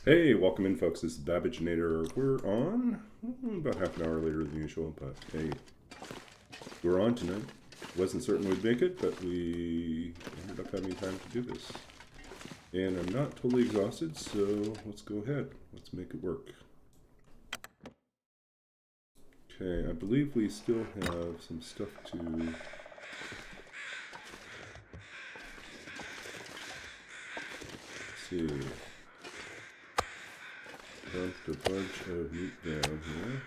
Hey, welcome in, folks. This is Babbaginator. We're on about half an hour later than usual, but hey, we're on tonight. Wasn't certain we'd make it, but we ended up having time to do this. And I'm not totally exhausted, so let's go ahead. Let's make it work. Okay, I believe we still have some stuff to... see. Dumped a bunch of meat down here.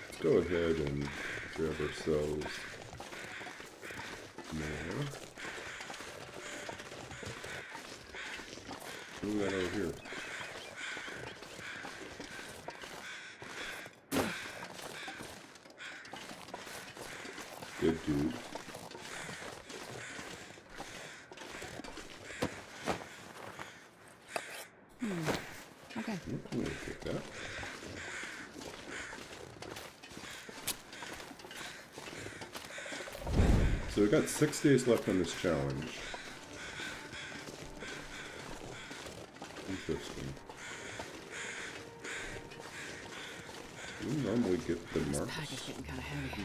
Let's go ahead and grab ourselves more. What do we got over here? Good dude. Okay. I'm gonna take that. So we've got 6 days left on this challenge. Interesting. Do we normally get the marks? This pack is getting kind of heavy.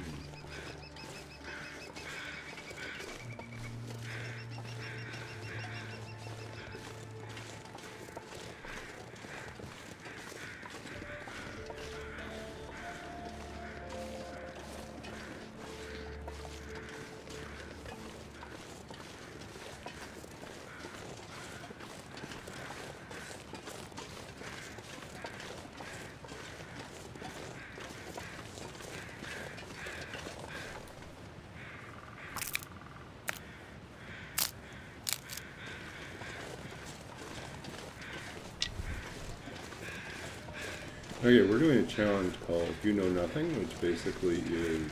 Okay, we're doing a challenge called You Know Nothing, which basically is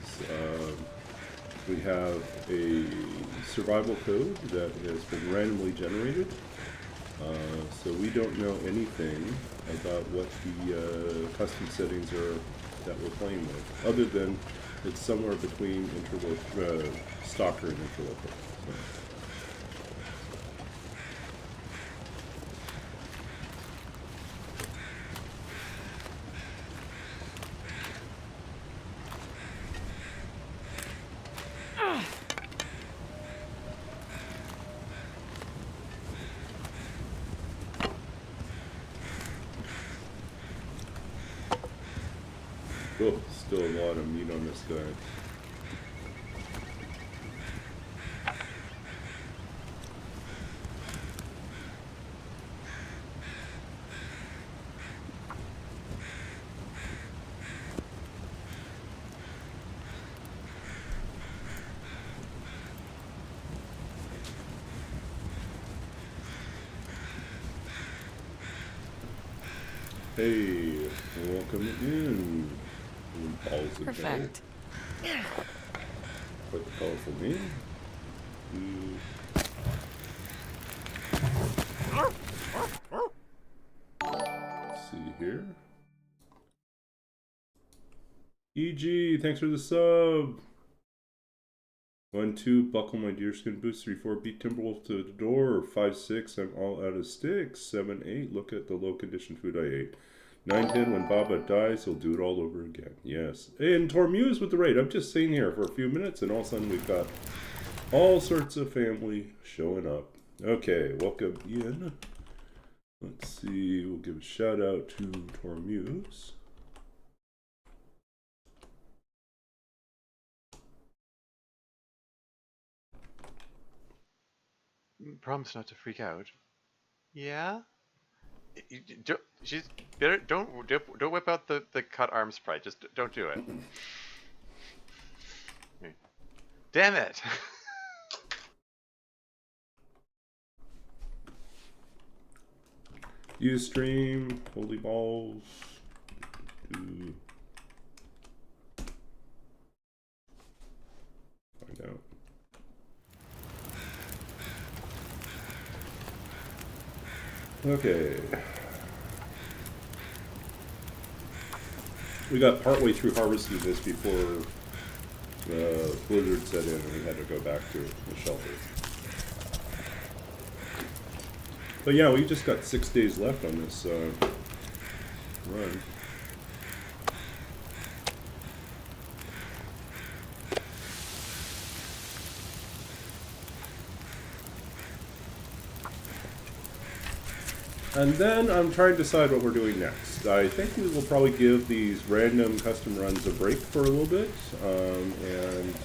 we have a survival code that has been randomly generated. So we don't know anything about what the custom settings are that we're playing with, other than it's somewhere between Stalker and Interloper. So. Oh, still a lot of meat on this guy. Hey, welcome in. Balls of Perfect. Quite the colorful name. Let's see here. EG, thanks for the sub. 1, 2, buckle my deerskin boots. 3, 4, beat Timberwolf to the door. 5, 6, I'm all out of sticks. 7, 8, look at the low condition food I ate. 9, 10, when Baba dies, he'll do it all over again. Yes. And Tormuse with the raid. I'm just sitting here for a few minutes, and all of a sudden we've got all sorts of family showing up. Okay, welcome in. Let's see, we'll give a shout out to Tormuse. Promise not to freak out. Yeah? She's better. Don't whip out the cut arm sprite. Just don't do it. Damn it! Ustream, holy balls. Find out. Okay. we got partway through harvesting this before the blizzard set in and we had to go back to the shelter. But yeah, we just got 6 days left on this run. And then I'm trying to decide what we're doing next. I think we will probably give these random custom runs a break for a little bit, and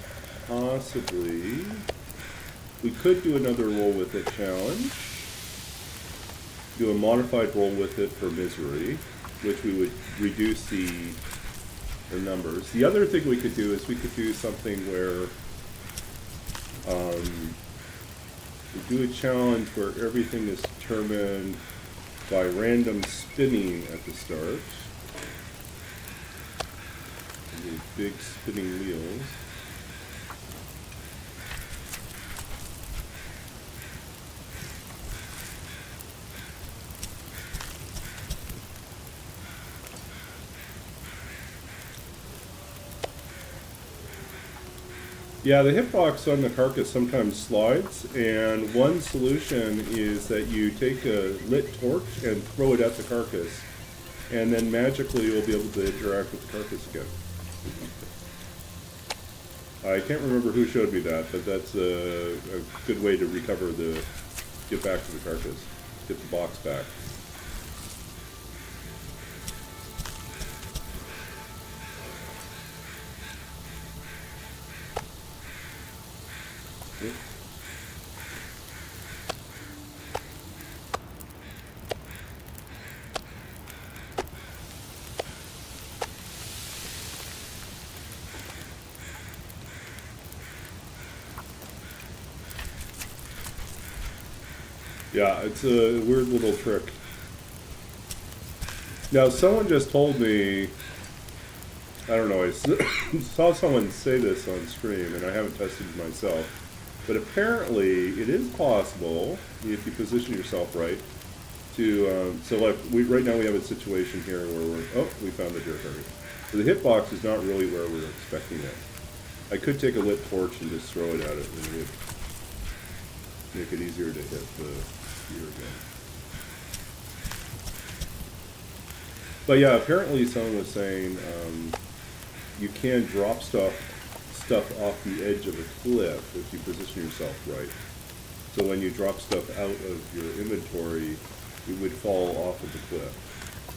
possibly we could do another roll with it challenge, do a modified roll with it for misery, which we would reduce the numbers. The other thing we could do is we could do something where we do a challenge where everything is determined by random spinning at the start. These big spinning wheels. Yeah, the hitbox on the carcass sometimes slides, and one solution is that you take a lit torch and throw it at the carcass, and then magically you'll be able to interact with the carcass again. I can't remember who showed me that, but that's a good way to recover get back to the carcass, get the box back. Yeah, it's a weird little trick. Now, someone just told me, I don't know, I saw someone say this on stream, and I haven't tested it myself, but apparently it is possible, if you position yourself right, to, so like, right now we have a situation here where we found the deer target. So the hitbox is not really where we're expecting it. I could take a lit torch and just throw it at it, and it would make it easier to hit the deer again. But yeah, apparently someone was saying you can drop stuff off the edge of a cliff if you position yourself right. So when you drop stuff out of your inventory, it would fall off of the cliff.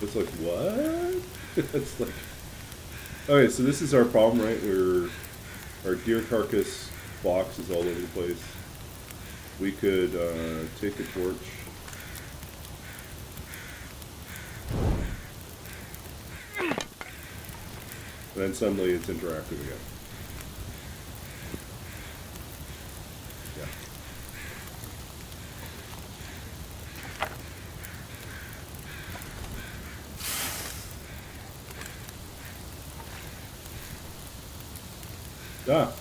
It's like, what? It's like, okay, so this is our problem, right? Where our deer carcass box is all over the place. We could take a torch. And then suddenly it's interactive again. Yeah. Ah.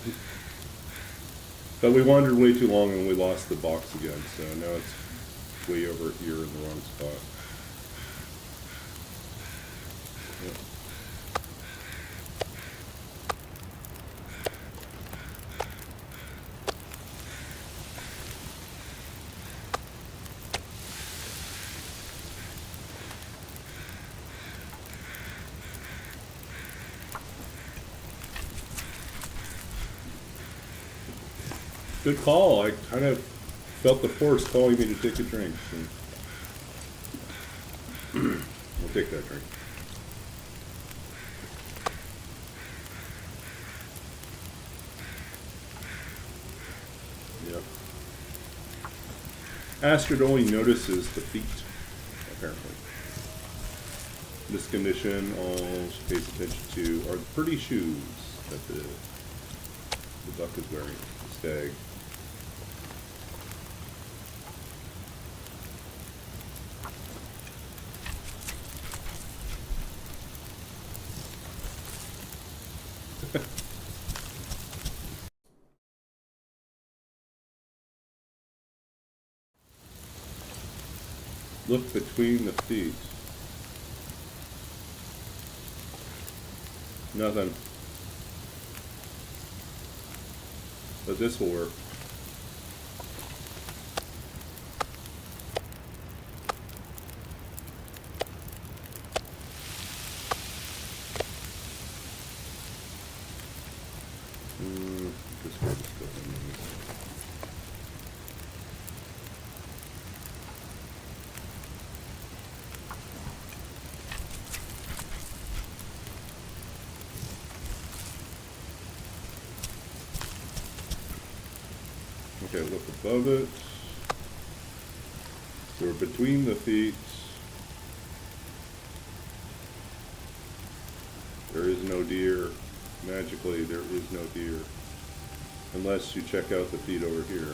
But we wandered way too long and we lost the box again, so now it's way over here in the wrong spot. Yeah. Good call. I kind of felt the force calling me to take a drink. So. We'll take that drink. Yep. Astrid only notices the feet, apparently. This condition, all she pays attention to are the pretty shoes that the buck is wearing, the stag. Look between the feet. Nothing. But this will work. This way, this way. Okay, look above it. So we're between the feet. There is no deer. Magically, there is no deer. Unless you check out the feet over here.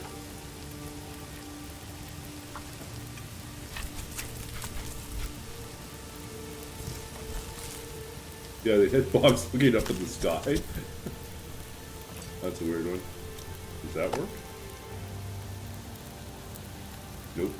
Yeah, the hitbox looking up in the sky. That's a weird one. Does that work? Nope.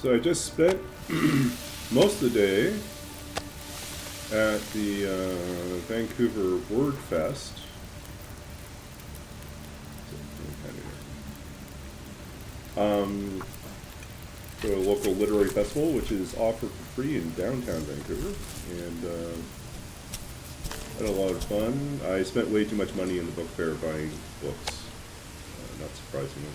So I just spent most of the day at the Vancouver Word Fest. So a local literary festival, which is offered for free in downtown Vancouver, and had a lot of fun. I spent way too much money in the book fair buying books, not surprisingly.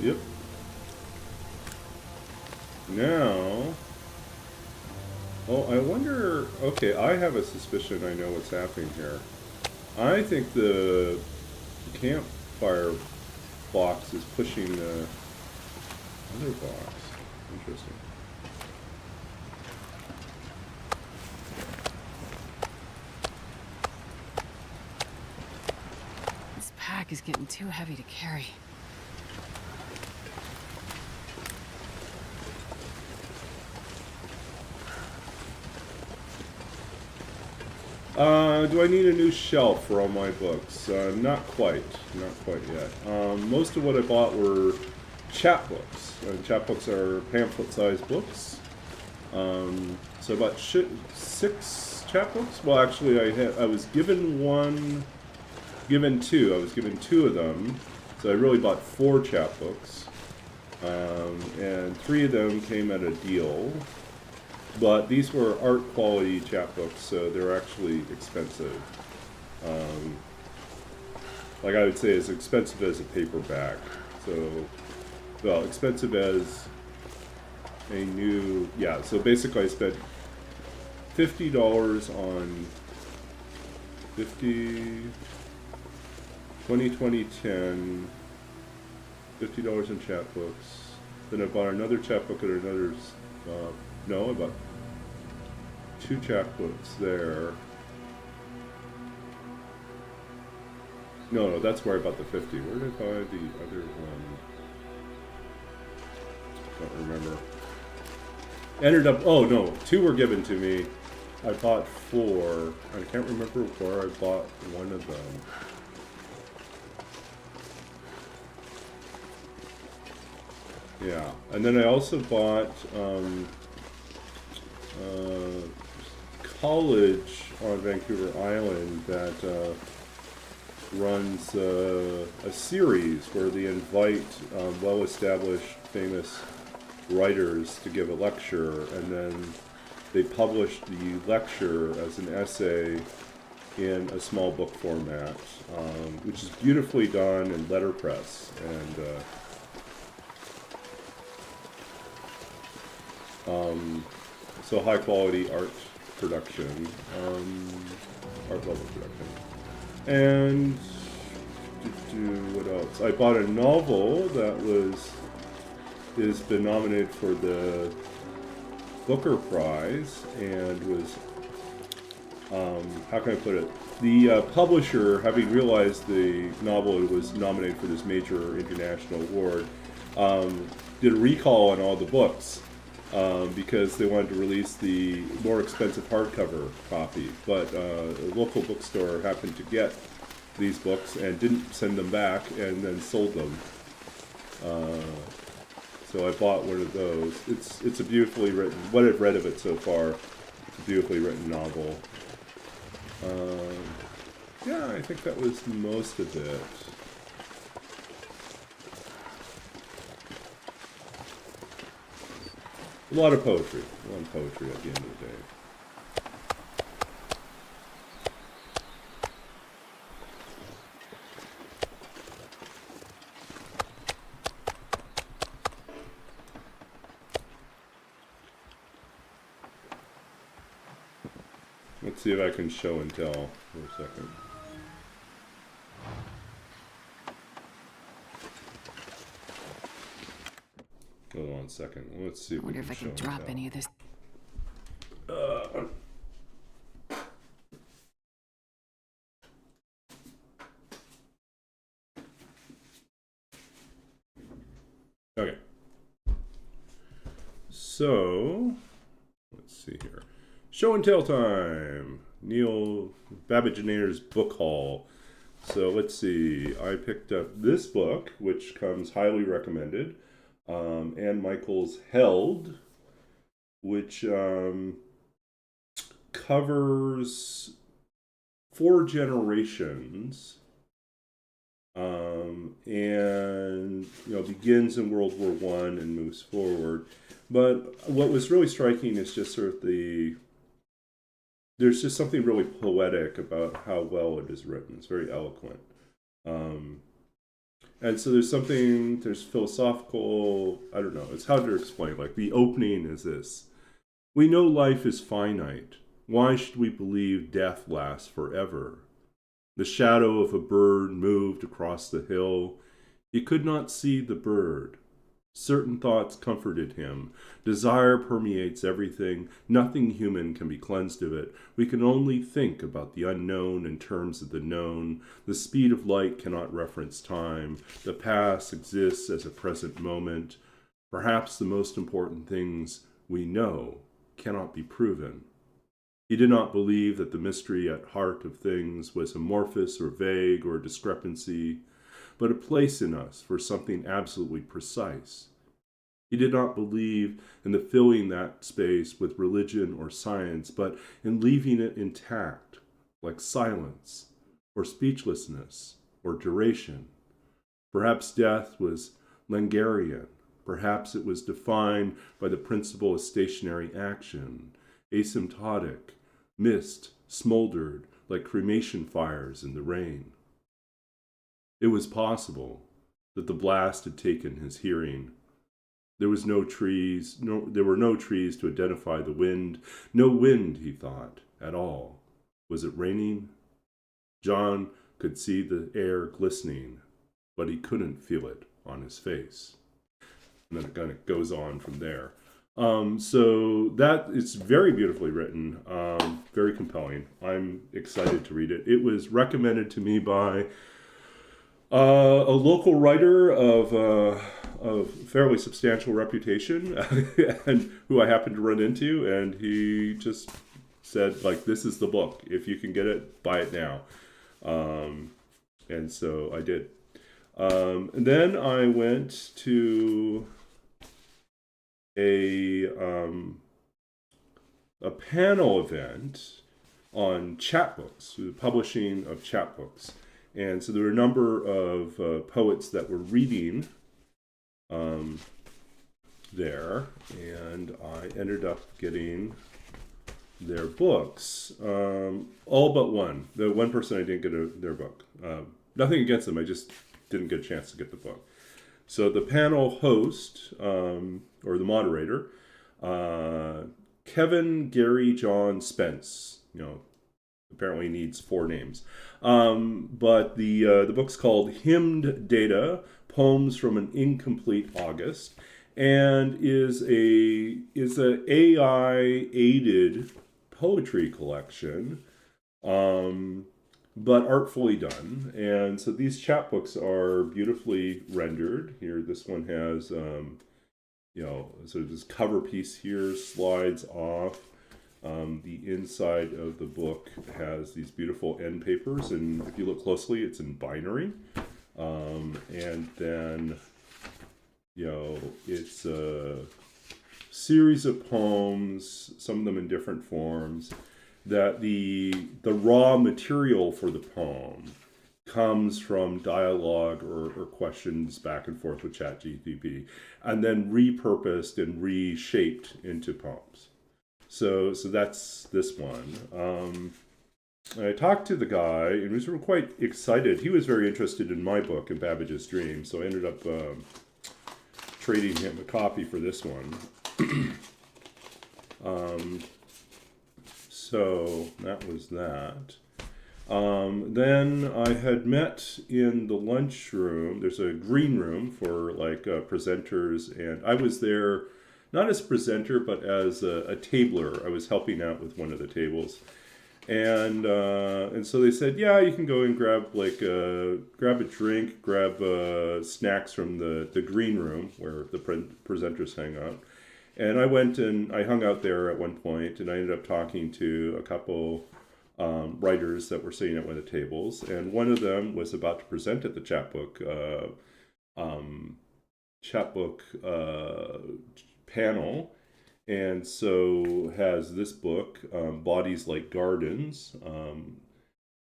Yep. Now, oh, I wonder, okay, I have a suspicion I know what's happening here. I think the campfire box is pushing the other box. Interesting. This pack is getting too heavy to carry. Do I need a new shelf for all my books? Not quite yet. Most of what I bought were chapbooks. Chapbooks are pamphlet-sized books. So I bought 6 chapbooks. Well, actually, I was given two. I was given 2 of them. So I really bought 4 chapbooks, and 3 of them came at a deal. But these were art quality chapbooks, so they're actually expensive. Like I would say, as expensive as a paperback. So, well, expensive as a new, yeah. So basically, I spent $50 on 2010, $50 in chapbooks. Then I bought another chapbook at another. No, I bought 2 chapbooks there. No, that's where I bought the 50. Where did I buy the other one? Don't remember. Ended up, oh no, 2 were given to me. I bought 4. I can't remember where I bought one of them. Yeah, and then I also bought college on Vancouver Island that runs a series where they invite well-established, famous writers to give a lecture, and then they publish the lecture as an essay in a small book format, which is beautifully done in letterpress, and so high quality art production, art level production. And what else? I bought a novel that has been nominated for the Booker Prize and was, how can I put it? The publisher, having realized the novel was nominated for this major international award, did a recall on all the books because they wanted to release the more expensive hardcover copy. But a local bookstore happened to get these books and didn't send them back and then sold them. So I bought one of those. It's a beautifully written, what I've read of it so far, it's a beautifully written novel. Yeah, I think that was most of it. A lot of poetry at the end of the day. Let's see if I can show and tell for a second. Hold on a second. Let's see if I wonder if I can drop any of this. Okay. So, let's see here. Show and tell time. Neil Babbigenator's book haul. So let's see. I picked up this book, which comes highly recommended. Anne Michael's Held, which covers 4 generations, and begins in World War I and moves forward. But what was really striking is just sort of there's just something really poetic about how well it is written. It's very eloquent. And so there's philosophical, I don't know, it's hard to explain. Like the opening is this: we know life is finite. Why should we believe death lasts forever? The shadow of a bird moved across the hill. He could not see the bird. Certain thoughts comforted him. Desire permeates everything. Nothing human can be cleansed of it. We can only think about the unknown in terms of the known. The speed of light cannot reference time. The past exists as a present moment. Perhaps the most important things we know cannot be proven. He did not believe that the mystery at heart of things was amorphous or vague or a discrepancy, but a place in us for something absolutely precise. He did not believe in the filling that space with religion or science, but in leaving it intact, like silence, or speechlessness, or duration. Perhaps death was Langerian. Perhaps it was defined by the principle of stationary action, asymptotic, mist, smoldered like cremation fires in the rain. It was possible that the blast had taken his hearing. There were no trees to identify the wind. No wind, he thought, at all. Was it raining? John could see the air glistening, but he couldn't feel it on his face. And then it kind of goes on from there. So that it's very beautifully written, very compelling. I'm excited to read it. It was recommended to me by a local writer of fairly substantial reputation, and who I happened to run into, and he just said, like, this is the book. If you can get it, buy it now. And so I did. And then I went to a panel event on chapbooks, the publishing of chapbooks. And so there were a number of poets that were reading there, and I ended up getting their books, all but one. The one person I didn't get their book. Nothing against them, I just didn't get a chance to get the book. So the panel host, or the moderator, Kevin, Gary, John, Spence, apparently needs 4 names. But the book's called Hymned Data, Poems from an Incomplete August, and is a AI aided poetry collection, but artfully done. And so these chapbooks are beautifully rendered. Here, this one has so this cover piece here slides off. The inside of the book has these beautiful end papers, and if you look closely, it's in binary. And then, it's a series of poems, some of them in different forms, that the raw material for the poem comes from dialogue or questions back and forth with ChatGPT, and then repurposed and reshaped into poems. So that's this one. I talked to the guy, and we were quite excited. He was very interested in my book, In Babbage's Dream, so I ended up trading him a copy for this one. So that was that. Then I had met in the lunchroom. There's a green room for presenters, and I was there not as a presenter but as a tabler. I was helping out with one of the tables, and so they said, yeah, you can go and grab grab a drink, grab snacks from the green room where the presenters hang out. And I went and I hung out there at one point, and I ended up talking to a couple writers that were sitting at one of the tables, and one of them was about to present at the chapbook panel, and so has this book, Bodies Like Gardens,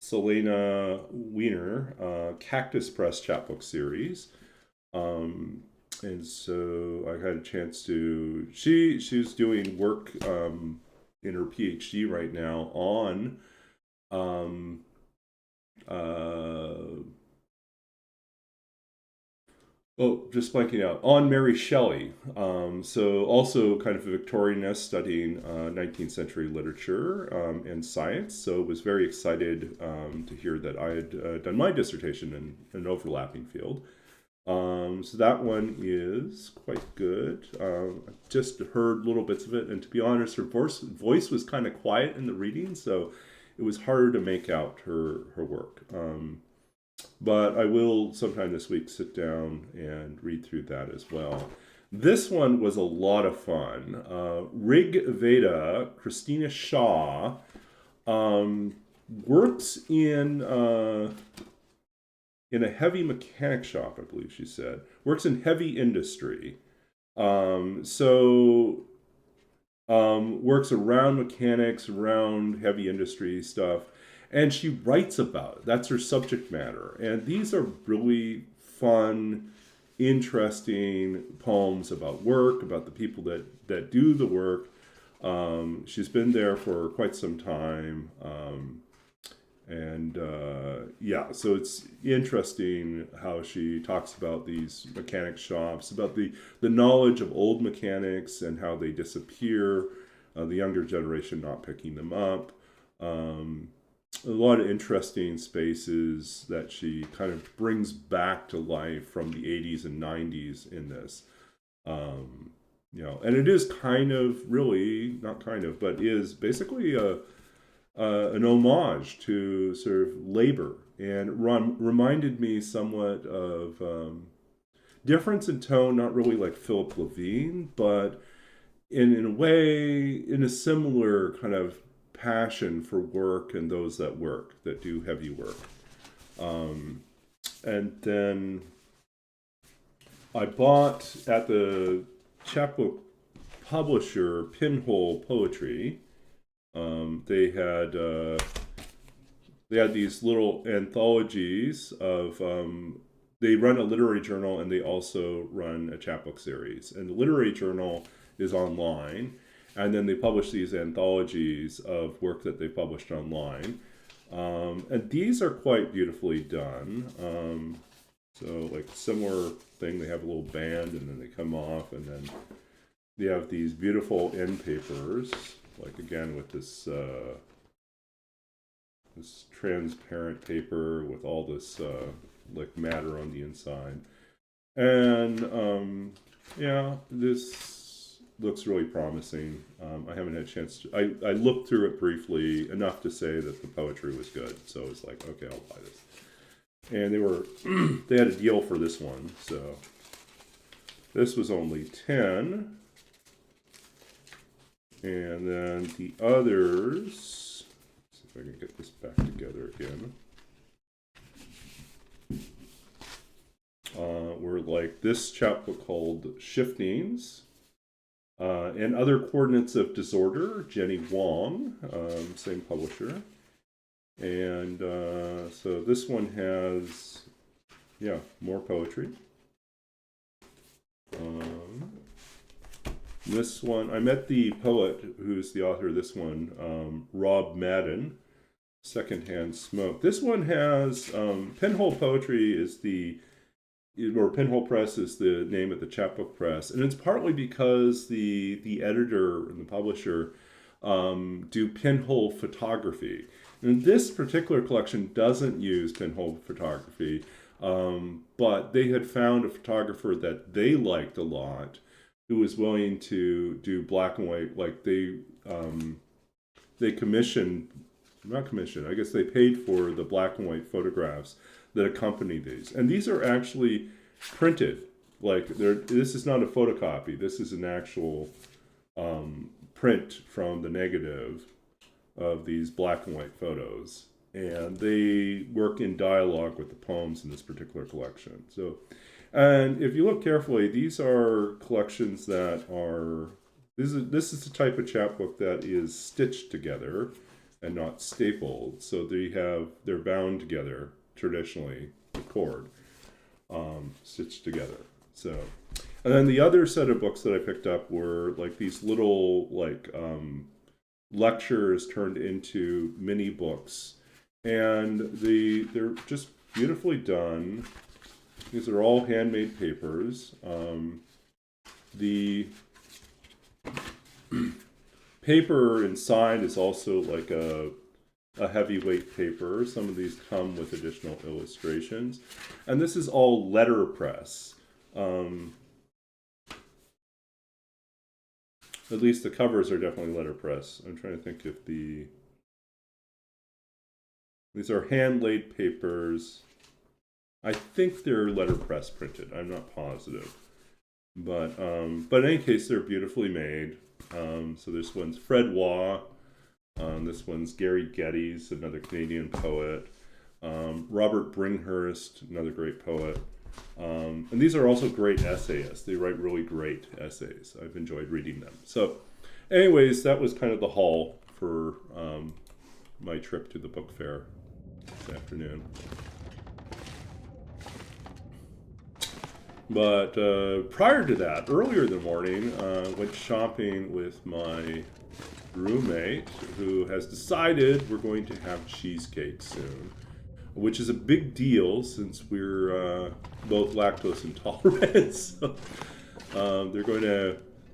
Selena Weiner, Cactus Press chapbook series. And so I had a chance to, she's doing work in her PhD right now on just blanking out, on Mary Shelley. So also kind of a Victorianist, studying 19th century literature and science. So was very excited to hear that I had done my dissertation in an overlapping field. So that one is quite good. I just heard little bits of it, and to be honest, her voice was kind of quiet in the reading, so it was harder to make out her work. But I will sometime this week sit down and read through that as well. This one was a lot of fun. Rig Veda, Christina Shaw, works in a heavy mechanic shop, I believe she said. Works in heavy industry. Works around mechanics, around heavy industry stuff. And she writes about it. That's her subject matter. And these are really fun, interesting poems about work, about the people that do the work. She's been there for quite some time. So it's interesting how she talks about these mechanic shops, about the knowledge of old mechanics and how they disappear, the younger generation not picking them up. A lot of interesting spaces that she kind of brings back to life from the 80s and 90s in this. And it is kind of, really, not kind of, but is basically an homage to sort of labor, and reminded me somewhat of difference in tone, not really like Philip Levine, but in a way, in a similar kind of passion for work and those that work, that do heavy work. And then I bought at the chapbook publisher Pinhole Poetry. They had these little anthologies of they run a literary journal, and they also run a chapbook series. And the literary journal is online, And then they publish these anthologies of work that they published online. And these are quite beautifully done. So like similar thing, they have a little band and then they come off, and then they have these beautiful end papers, like again with this this transparent paper with all this like matter on the inside. And yeah, this looks really promising. I haven't had a chance to, I looked through it briefly enough to say that the poetry was good, so it's like, okay, I'll buy this. And they were they had a deal for this one, so this was only 10. And then the others, let's see if I can get this back together again. Were like this chapbook called Shiftings, and Other Coordinates of Disorder, Jenny Wong, same publisher. And so this one has, yeah, more poetry. This one, I met the poet who's the author of this one, Rob Madden, Secondhand Smoke. This one has, Pinhole Poetry is or Pinhole Press is the name of the chapbook press. And it's partly because the editor and the publisher do pinhole photography. And this particular collection doesn't use pinhole photography, but they had found a photographer that they liked a lot who was willing to do black and white. Like they commissioned, not commissioned, I guess they paid for the black and white photographs that accompany these. And these are actually printed. Like this is not a photocopy. This is an actual print from the negative of these black and white photos. And they work in dialogue with the poems in this particular collection. So, and if you look carefully, these are collections that are, this is the type of chapbook that is stitched together and not stapled. So they're bound together traditionally with cord, stitched together. So, and then the other set of books that I picked up were like these little like lectures turned into mini books, and they're just beautifully done. These are all handmade papers. The paper inside is also like a heavyweight paper. Some of these come with additional illustrations, and this is all letterpress. At least the covers are definitely letterpress. I'm trying to think if these are hand-laid papers. I think they're letterpress printed. I'm not positive, but in any case, they're beautifully made. So this one's Fred Waugh. This one's Gary Geddes, another Canadian poet. Robert Bringhurst, another great poet. And these are also great essayists. They write really great essays. I've enjoyed reading them. So anyways, that was kind of the haul for my trip to the book fair this afternoon. But prior to that, earlier in the morning, went shopping with my roommate, who has decided we're going to have cheesecake soon, which is a big deal since we're both lactose intolerant. So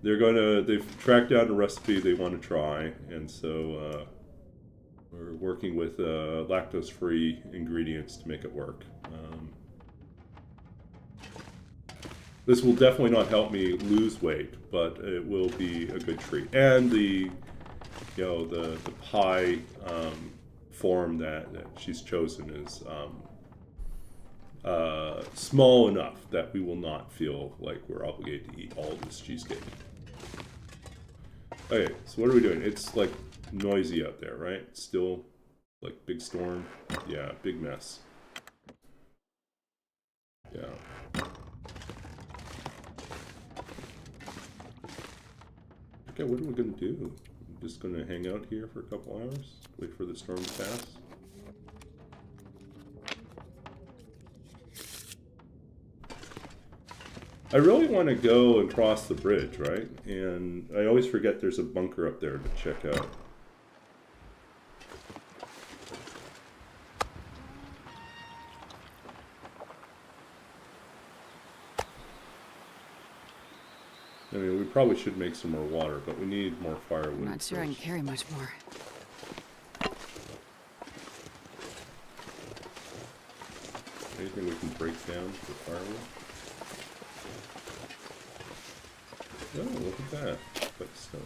they've tracked down a recipe they want to try, and so we're working with lactose-free ingredients to make it work. This will definitely not help me lose weight, but it will be a good treat. And the pie form that she's chosen is small enough that we will not feel like we're obligated to eat all of this cheesecake. Okay, so what are we doing? It's like noisy out there, right? It's still like big storm. Yeah, big mess. Yeah. Okay, what are we gonna do? I'm just gonna hang out here for a couple hours, wait for the storm to pass. I really want to go and cross the bridge, right? And I always forget there's a bunker up there to check out. I mean, we probably should make some more water, but we need more firewood. I'm not sure I can carry much more. Anything we can break down for firewood? Oh, look at that. Like stone.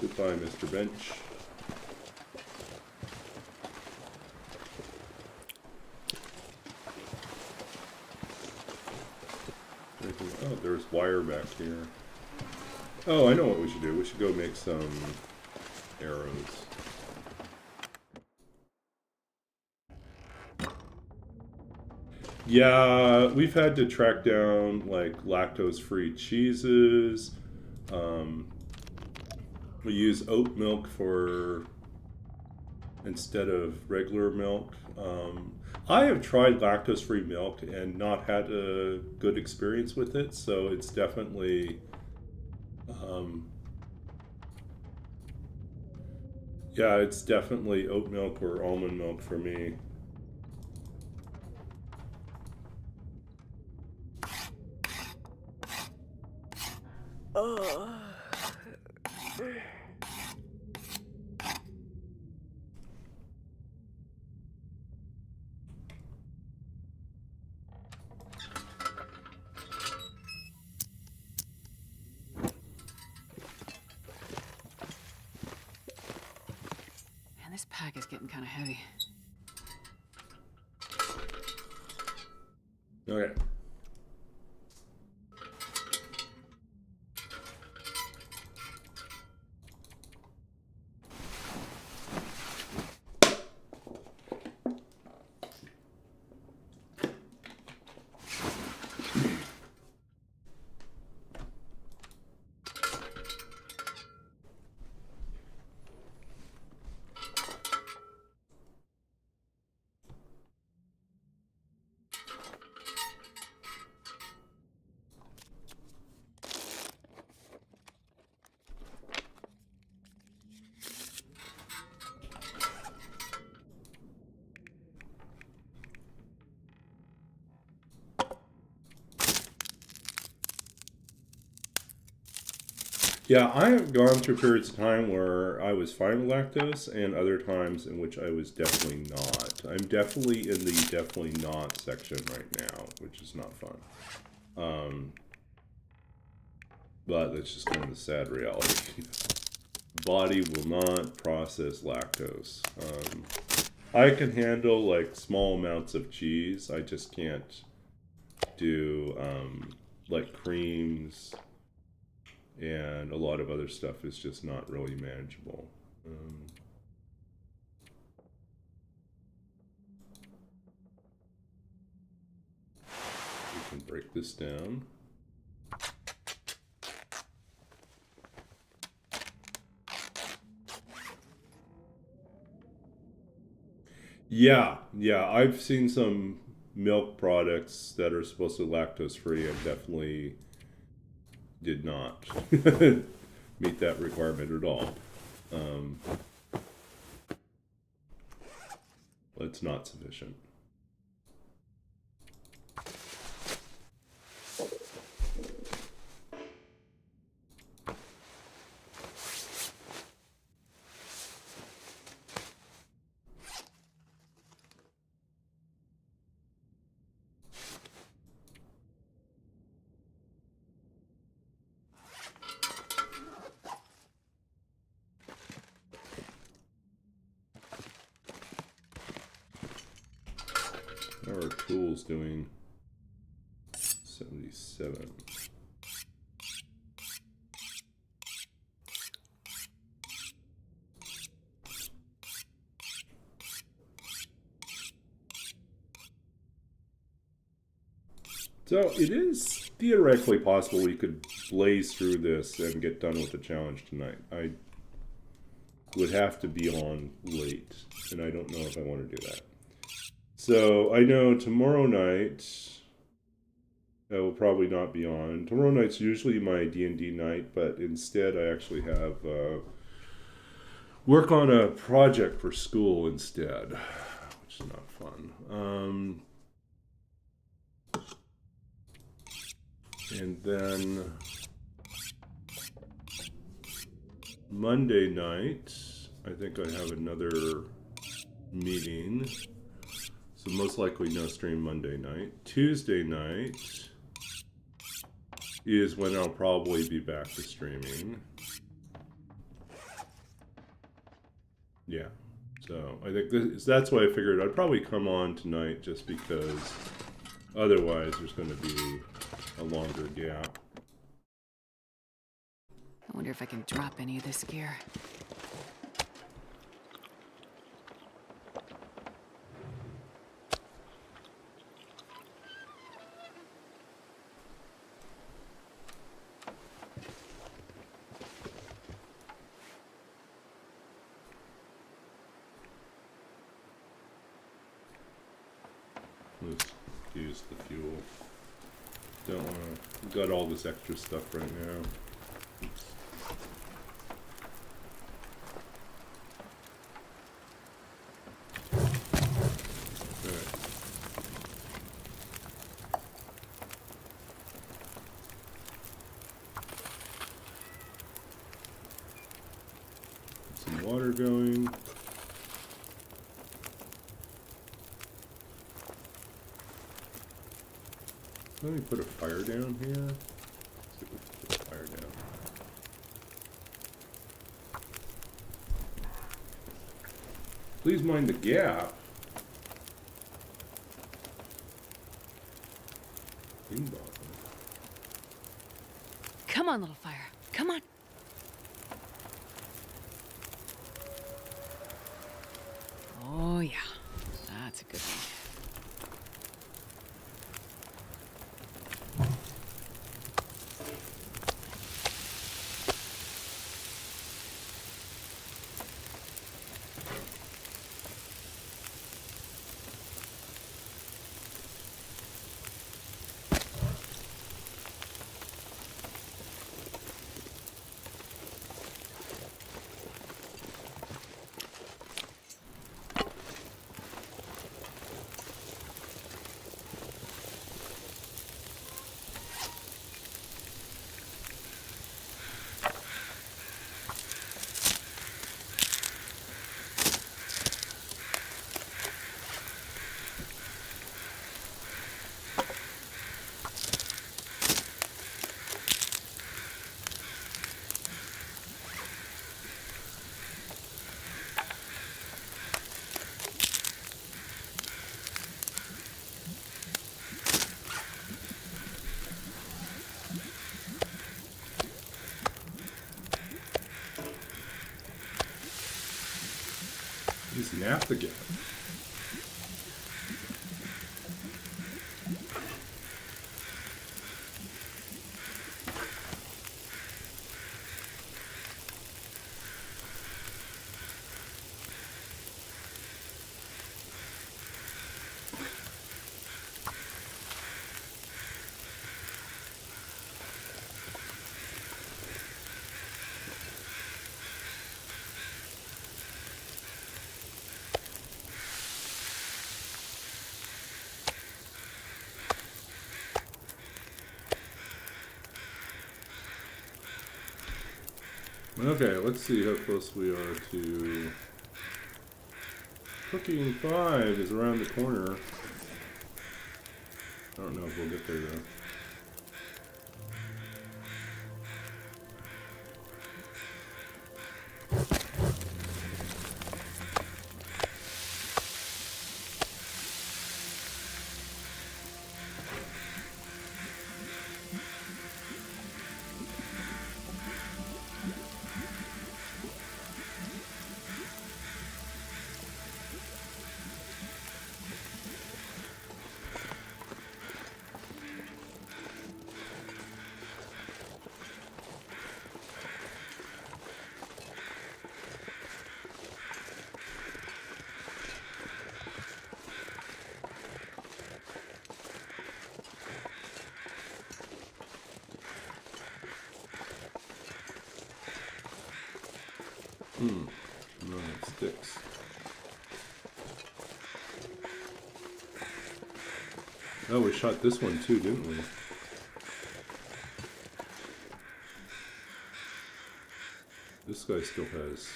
Goodbye, Mr. Bench. Oh, there's wire back here. Oh, I know what we should do. We should go make some arrows. Yeah, we've had to track down like lactose-free cheeses. We use oat milk for instead of regular milk. I have tried lactose-free milk and not had a good experience with it, so it's definitely yeah, it's definitely oat milk or almond milk for me. This pack is getting kind of heavy. Okay. Yeah, I have gone through periods of time where I was fine with lactose and other times in which I was definitely not. I'm definitely in the definitely not section right now, which is not fun. But that's just kind of the sad reality. Body will not process lactose. I can handle like small amounts of cheese. I just can't do like creams, and a lot of other stuff is just not really manageable. We can break this down. Yeah, I've seen some milk products that are supposed to be lactose free and definitely did not meet that requirement at all. It's not sufficient. How are tools doing? 77. So it is theoretically possible we could blaze through this and get done with the challenge tonight. I would have to be on late and I don't know if I want to do that. So I know tomorrow night I will probably not be on. Tomorrow night's usually my D&D night, but instead I actually have work on a project for school instead, which is not fun. And then Monday night, I think I have another meeting. So most likely no stream Monday night. Tuesday night is when I'll probably be back to streaming. Yeah. So I think that's why I figured I'd probably come on tonight, just because otherwise there's going to be a longer gap. I wonder if I can drop any of this gear. Let's use the fuel. Don't want to gut all this extra stuff right now. Some water going. Let me put a fire down here. Let's see if we can put a fire down. Please mind the gap. Bing bong. Come on, little fire. Come on. Oh, yeah. That's a good one. He's napped again. Okay, let's see how close we are to... Cooking 5 is around the corner. I don't know if we'll get there though. sticks. Oh, we shot this one too, didn't we? This guy still has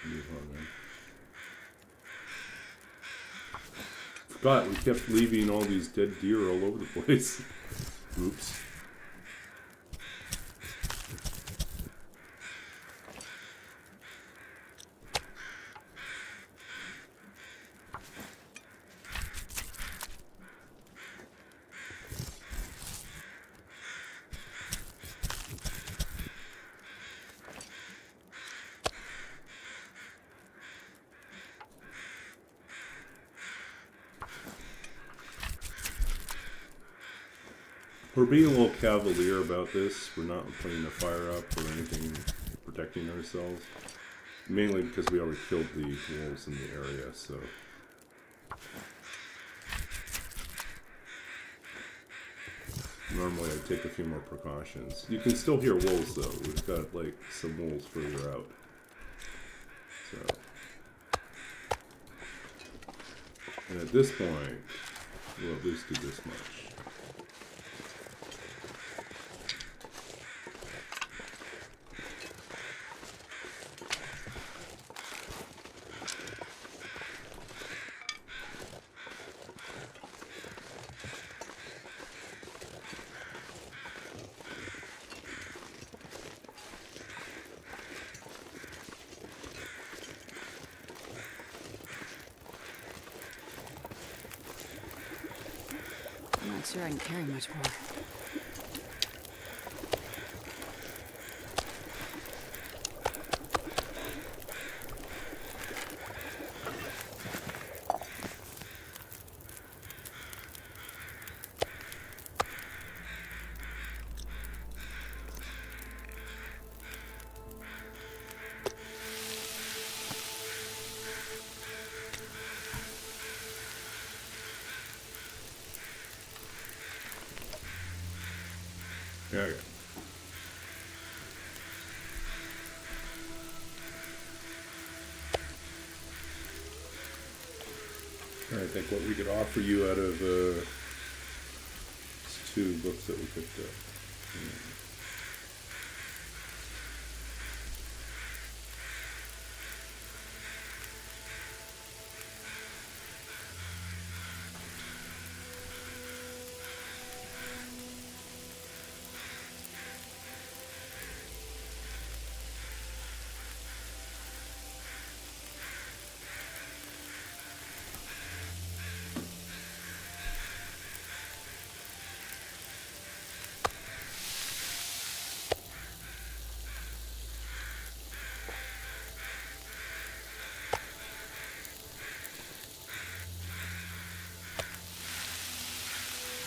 meat on him. Forgot we kept leaving all these dead deer all over the place. Oops. We're being a little cavalier about this. We're not putting the fire up or anything, protecting ourselves. Mainly because we already killed the wolves in the area, so. Normally I'd take a few more precautions. You can still hear wolves though. We've got like some wolves further out. So. And at this point, we'll at least do this much. I'm not sure I can carry much more. Yeah, okay. I think what we could offer you out of these 2 books that we picked up.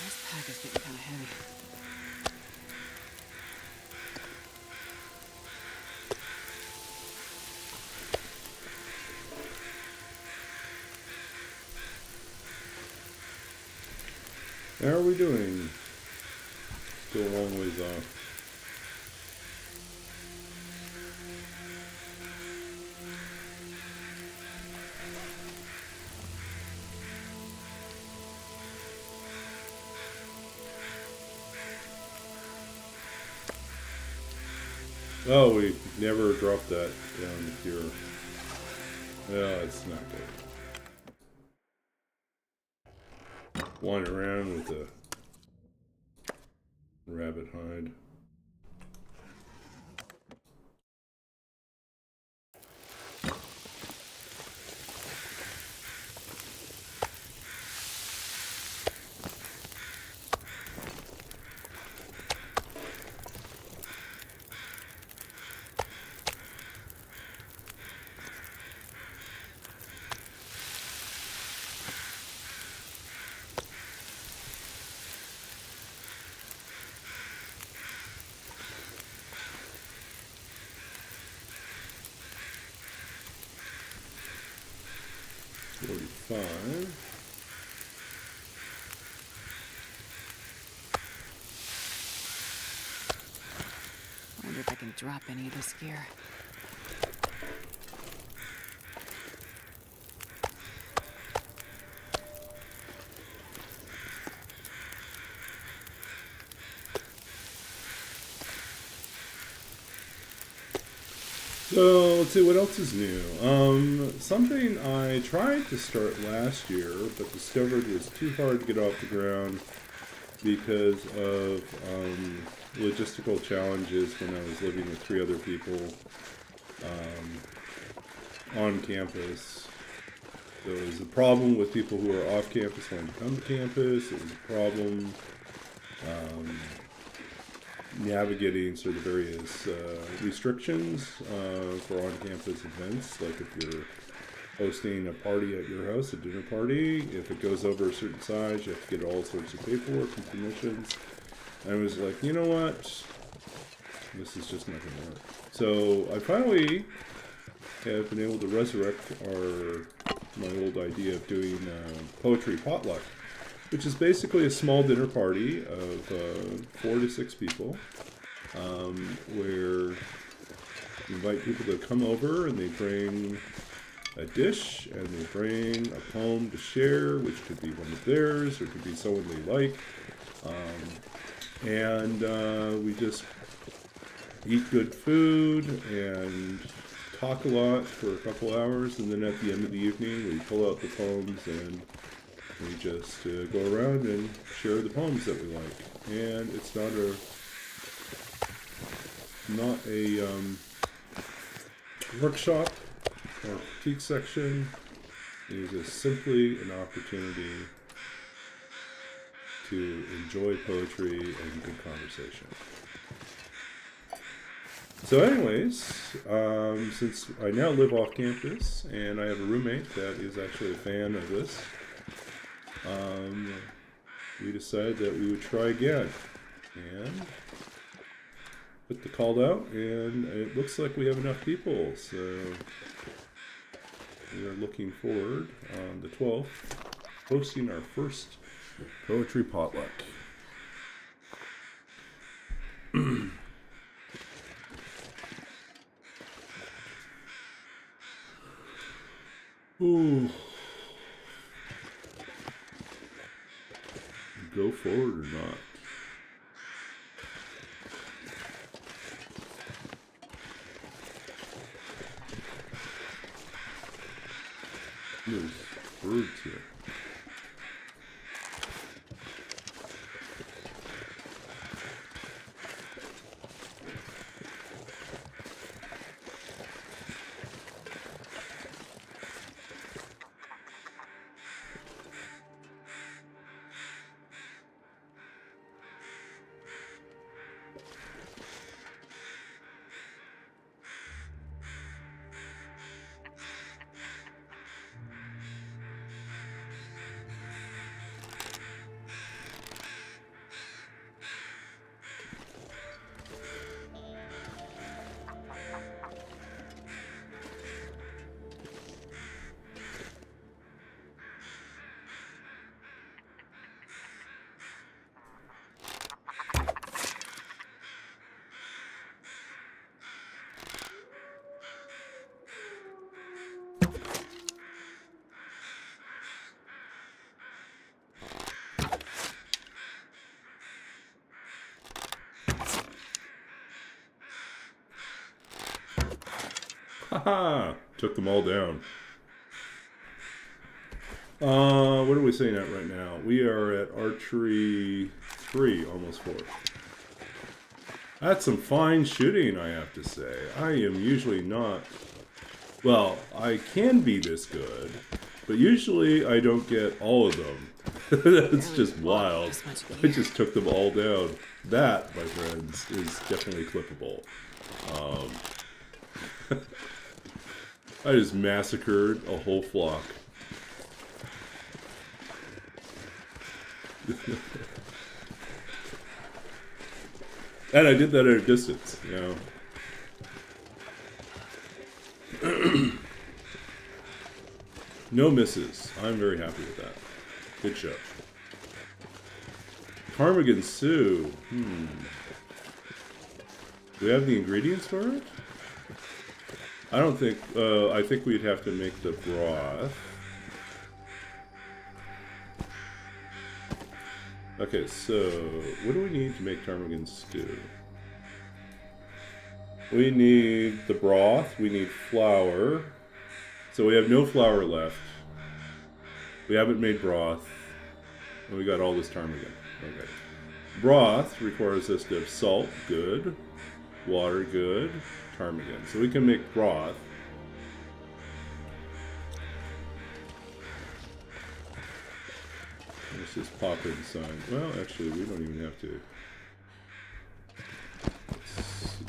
This pack is getting kind of heavy. How are we doing? Still a long ways off. Oh, we never dropped that down here. Yeah, it's not good. Wander around with a rabbit hide. I wonder if I can drop any of this gear. So let's see what else is new. Something I tried to start last year, but discovered was too hard to get off the ground because of logistical challenges when I was living with 3 other people on campus. There was a problem with people who are off campus wanting to come to campus. It was a problem navigating sort of various restrictions for on-campus events, like if you're hosting a party at your house, a dinner party, if it goes over a certain size, you have to get all sorts of paperwork and permissions. And I was like, you know what, this is just not going to work. So I finally have been able to resurrect my old idea of doing poetry potluck, which is basically a small dinner party of 4 to 6 people, where you invite people to come over and they bring a dish and they bring a poem to share, which could be one of theirs or could be someone they like, and we just eat good food and talk a lot for a couple hours, and then at the end of the evening we pull out the poems and we just go around and share the poems that we like. And it's not a workshop or critique section. It is just simply an opportunity to enjoy poetry and good conversation. So anyways, since I now live off campus and I have a roommate that is actually a fan of this, we decided that we would try again and put the call out, and it looks like we have enough people, so we are looking forward on the 12th hosting our first poetry potluck. Ooh. Go forward or not? There's birds here. Haha! Took them all down. What are we saying at right now? We are at archery 3, almost 4. That's some fine shooting, I have to say. I am usually not... Well, I can be this good, but usually I don't get all of them. That's just wild. I just took them all down. That, my friends, is definitely clippable. I just massacred a whole flock. And I did that at a distance, you know. No misses. I'm very happy with that. Good show. Ptarmigan stew. Do we have the ingredients for it? I don't think, I think we'd have to make the broth. Okay, so what do we need to make ptarmigan stew? We need the broth. We need flour. So we have no flour left. We haven't made broth. And we got all this ptarmigan. Okay. Broth requires us to have salt. Good. Water. Good. Ptarmigan. So we can make broth. Let's just pop it inside. Well, actually, we don't even have to. Let's see.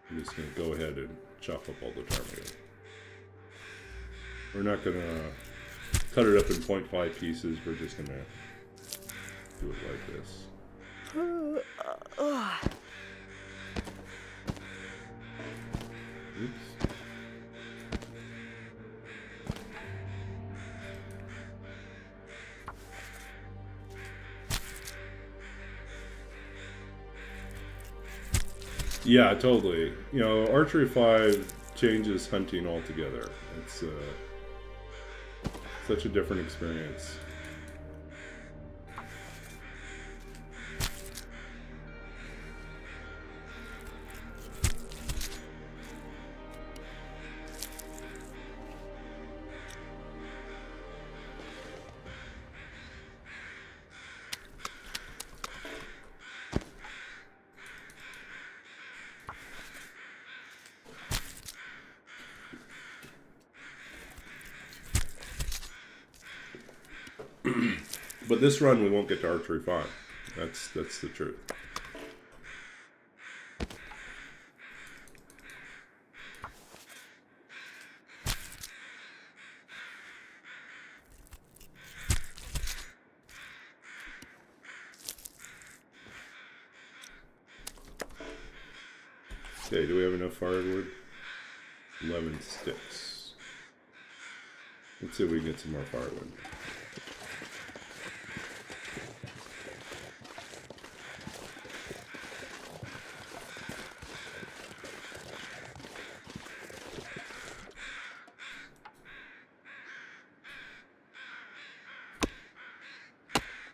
I'm just going to go ahead and chop up all the ptarmigan. We're not going to cut it up in 0.5 pieces. We're just going to do it like this. Oops. Yeah, totally. You know, Archery 5 changes hunting altogether. It's such a different experience. But this run we won't get to Archery 5. That's the truth. Okay, do we have enough firewood? 11 sticks. Let's see if we can get some more firewood.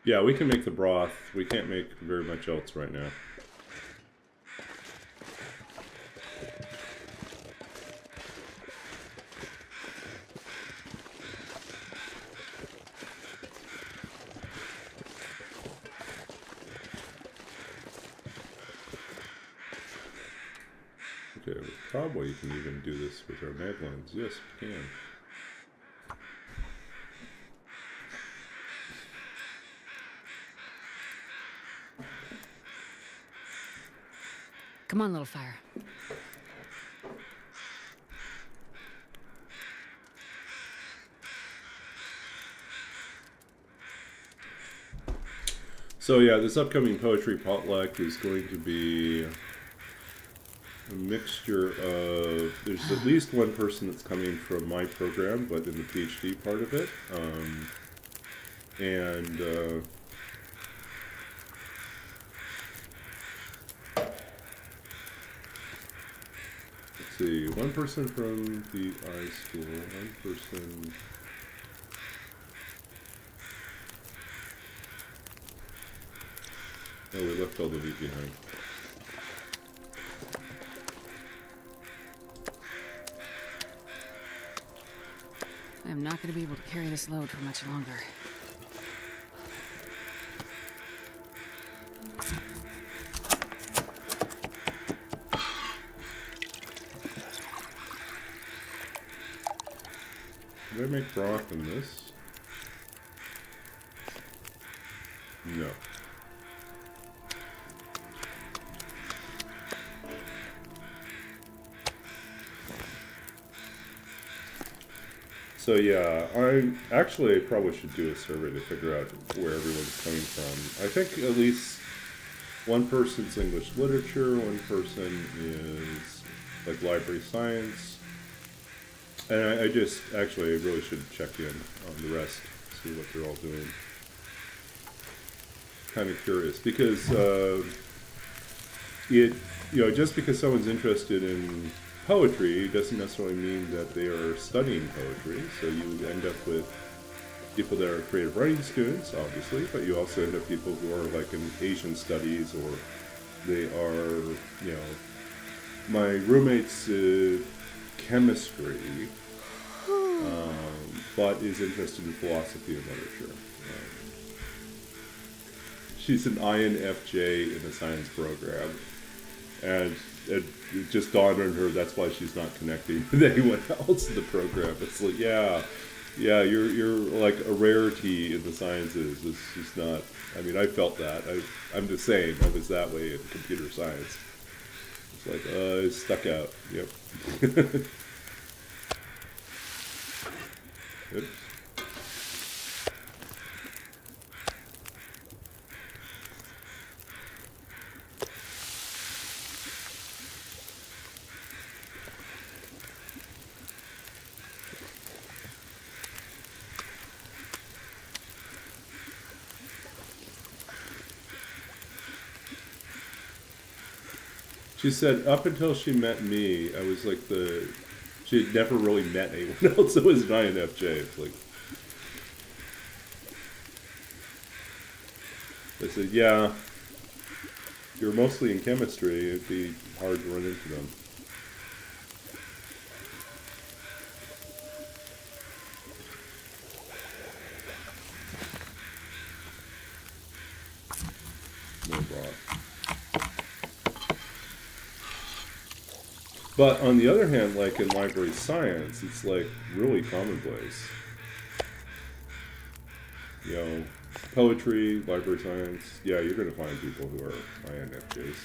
Yeah, we can make the broth. We can't make very much else right now. Okay, we probably can even do this with our maglines. Yes, we can. Come on, little fire. So yeah, this upcoming poetry potluck is going to be a mixture of, there's at least one person that's coming from my program, but in the PhD part of it. Let's see, one person from the iSchool, one person. Oh, we left all the meat behind. I am not going to be able to carry this load for much longer. Did I make broth in this? No. So yeah, I probably should do a survey to figure out where everyone's coming from. I think at least one person's English literature, one person is like library science, and I really should check in on the rest, see what they're all doing. Kind of curious because just because someone's interested in poetry doesn't necessarily mean that they are studying poetry. So you end up with people that are creative writing students, obviously, but you also end up people who are like in Asian studies, or they are, you know, my roommate's chemistry, but is interested in philosophy and literature. She's an INFJ in the science program, and it just dawned on her that's why she's not connecting with anyone else in the program. It's like, yeah, you're like a rarity in the sciences. It's just not. I mean, I felt that. I'm the same. I was that way in computer science. It's like, it's stuck out. Yep. Oops. She said up until she met me, I was like she had never really met anyone else that was an INFJ. It's like, I said, yeah, you're mostly in chemistry. It'd be hard to run into them. No broth. But on the other hand, like in library science, it's like really commonplace. You know, poetry, library science, yeah, you're going to find people who are INFJs.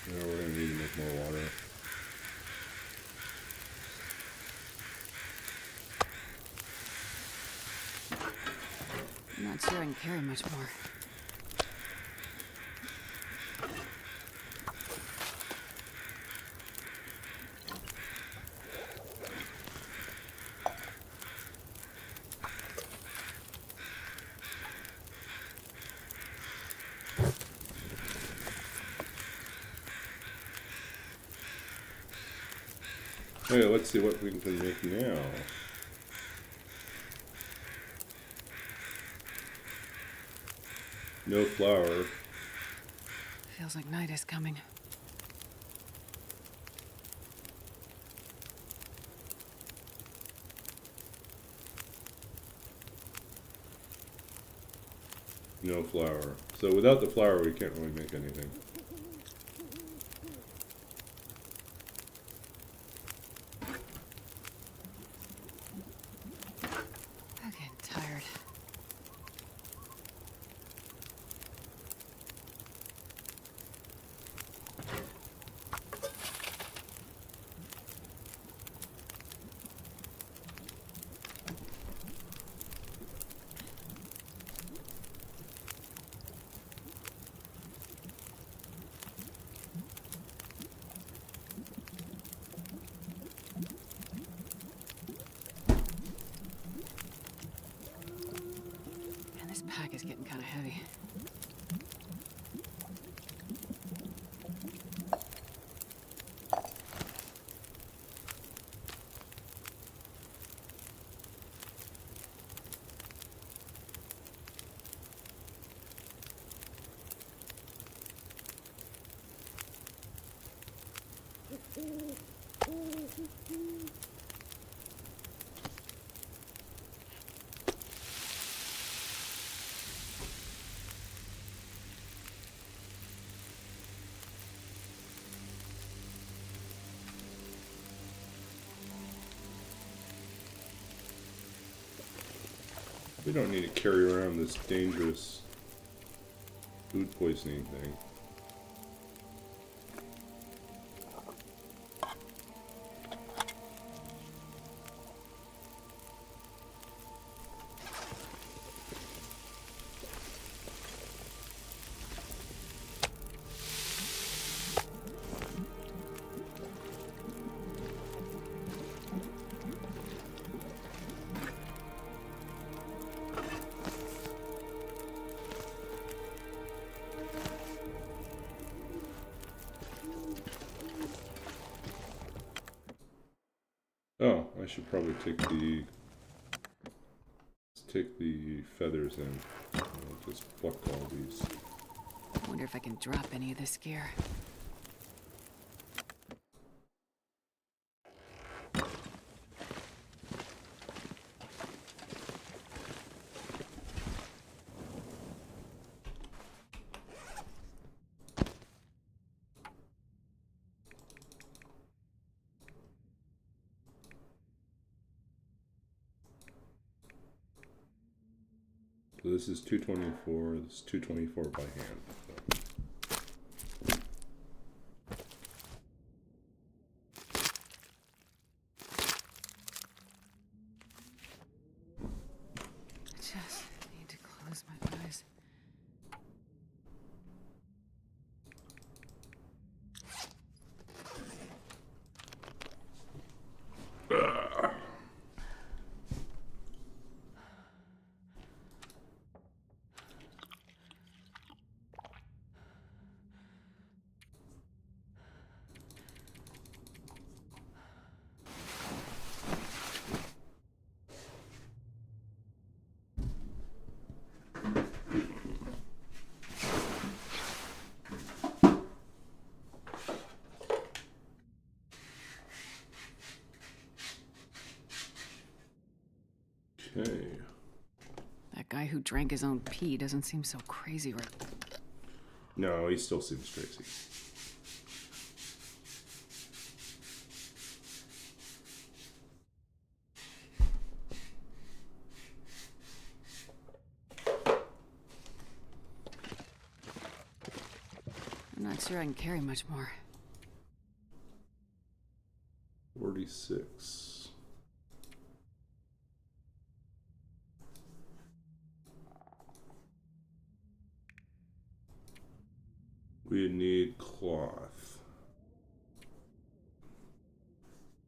Yeah, we're going to need to make more water. I'm not sure I can carry much more. Okay, let's see what we can make now. No flour. Feels like night is coming. No flour. So without the flour, we can't really make anything. I'm getting tired. And this pack is getting kind of heavy. We don't need to carry around this dangerous food poisoning thing. I should probably take the feathers in. I'll just pluck all these. I wonder if I can drop any of this gear. So this is 224, this is 224 by hand. I just need to close my eyes. Okay. That guy who drank his own pee doesn't seem so crazy right. No, he still seems crazy. I'm not sure I can carry much more. 46. We need cloth.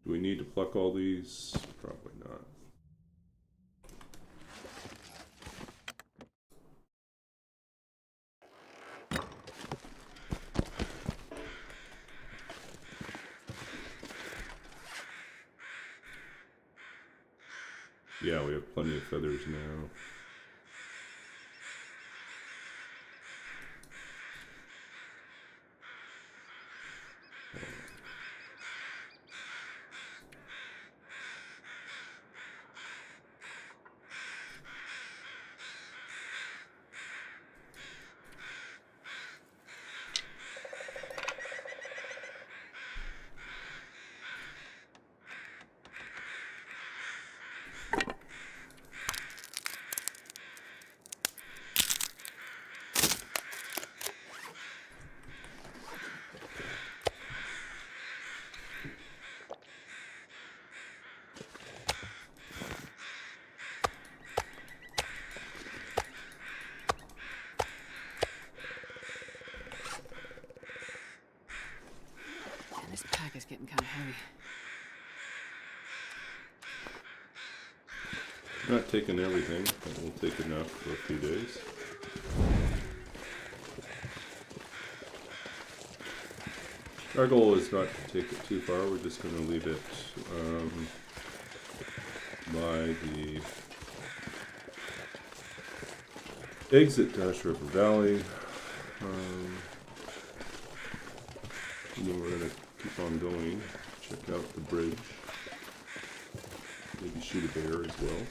Do we need to pluck all these? Probably not. Yeah, we have plenty of feathers now. And this pack is getting kind of heavy. Not taking everything, but we'll take enough for a few days. Our goal is not to take it too far, we're just going to leave it by the exit to Ash River Valley. And then we're going to keep on going, check out the bridge, maybe shoot a bear as well.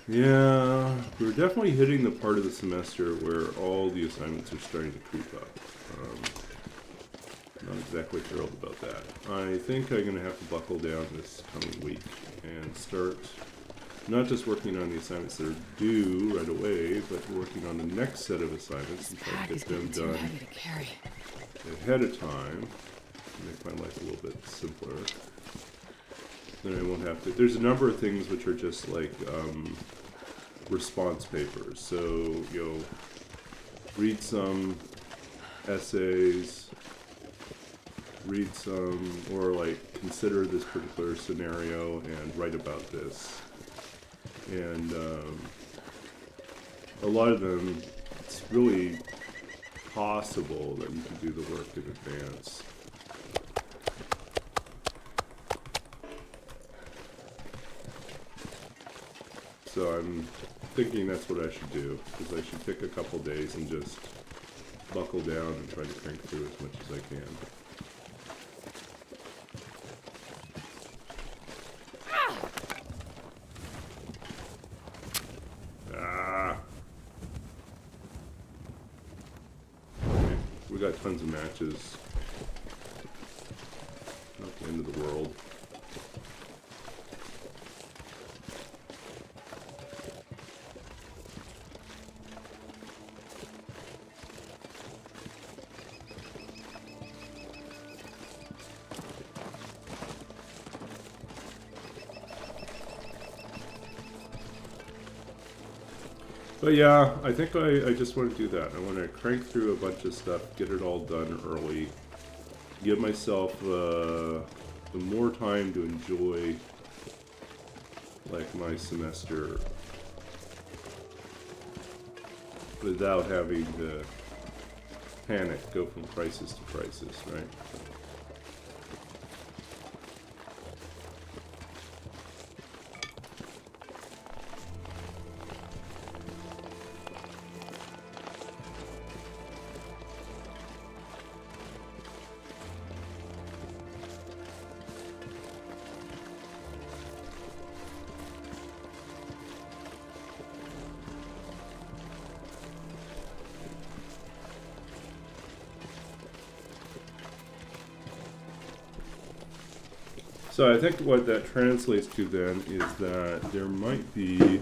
Yeah, we're definitely hitting the part of the semester where all the assignments are starting to creep up. Not exactly thrilled about that. I think I'm going to have to buckle down this coming week and start not just working on the assignments that are due right away, but working on the next set of assignments This and try bag to is get them getting too done heavy to carry. ahead of time to make my life a little bit simpler. Then I won't have to. There's a number of things which are just like response papers. So you'll read some essays, read some, or like consider this particular scenario and write about this. And a lot of them, it's really possible that you can do the work in advance. So I'm thinking that's what I should do, is I should pick a couple days and just buckle down and try to crank through as much as I can. Okay, we got tons of matches. Not the end of the world. But yeah, I think I just want to do that. I want to crank through a bunch of stuff, get it all done early, give myself the more time to enjoy like my semester without having to panic, go from crisis to crisis, right? So I think what that translates to then is that there might be,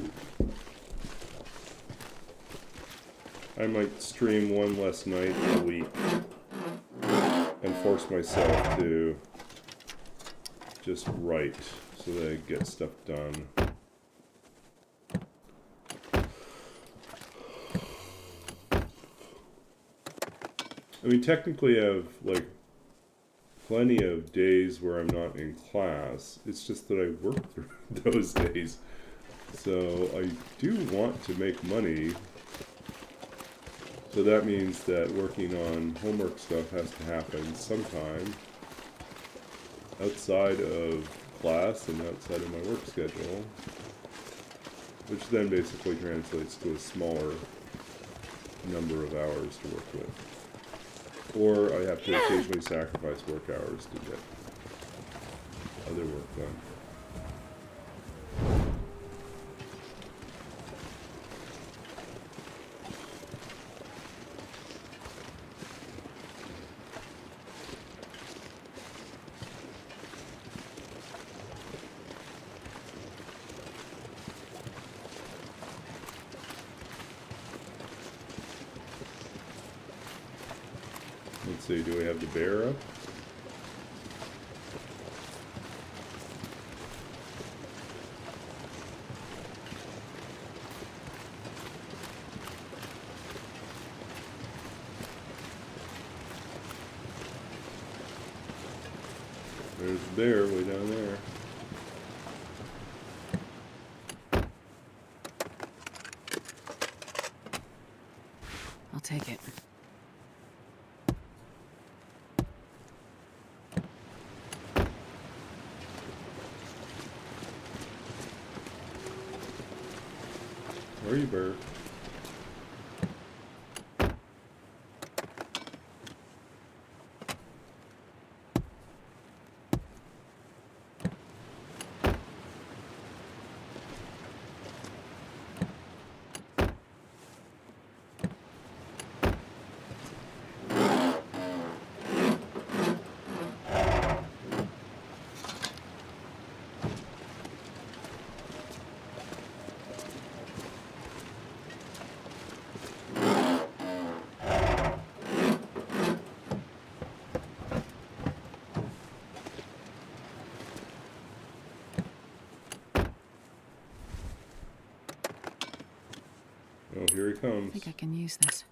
I might stream one less night a week and force myself to just write so that I get stuff done. I mean, technically I have like plenty of days where I'm not in class. It's just that I work through those days. So I do want to make money. So that means that working on homework stuff has to happen sometime outside of class and outside of my work schedule, which then basically translates to a smaller number of hours to work with. Or I have to occasionally sacrifice work hours to get other work done. Let's see, do we have the bear up? There's the bear way down there. I'll take it. Where are you, bear? here he I comes. think I can use this.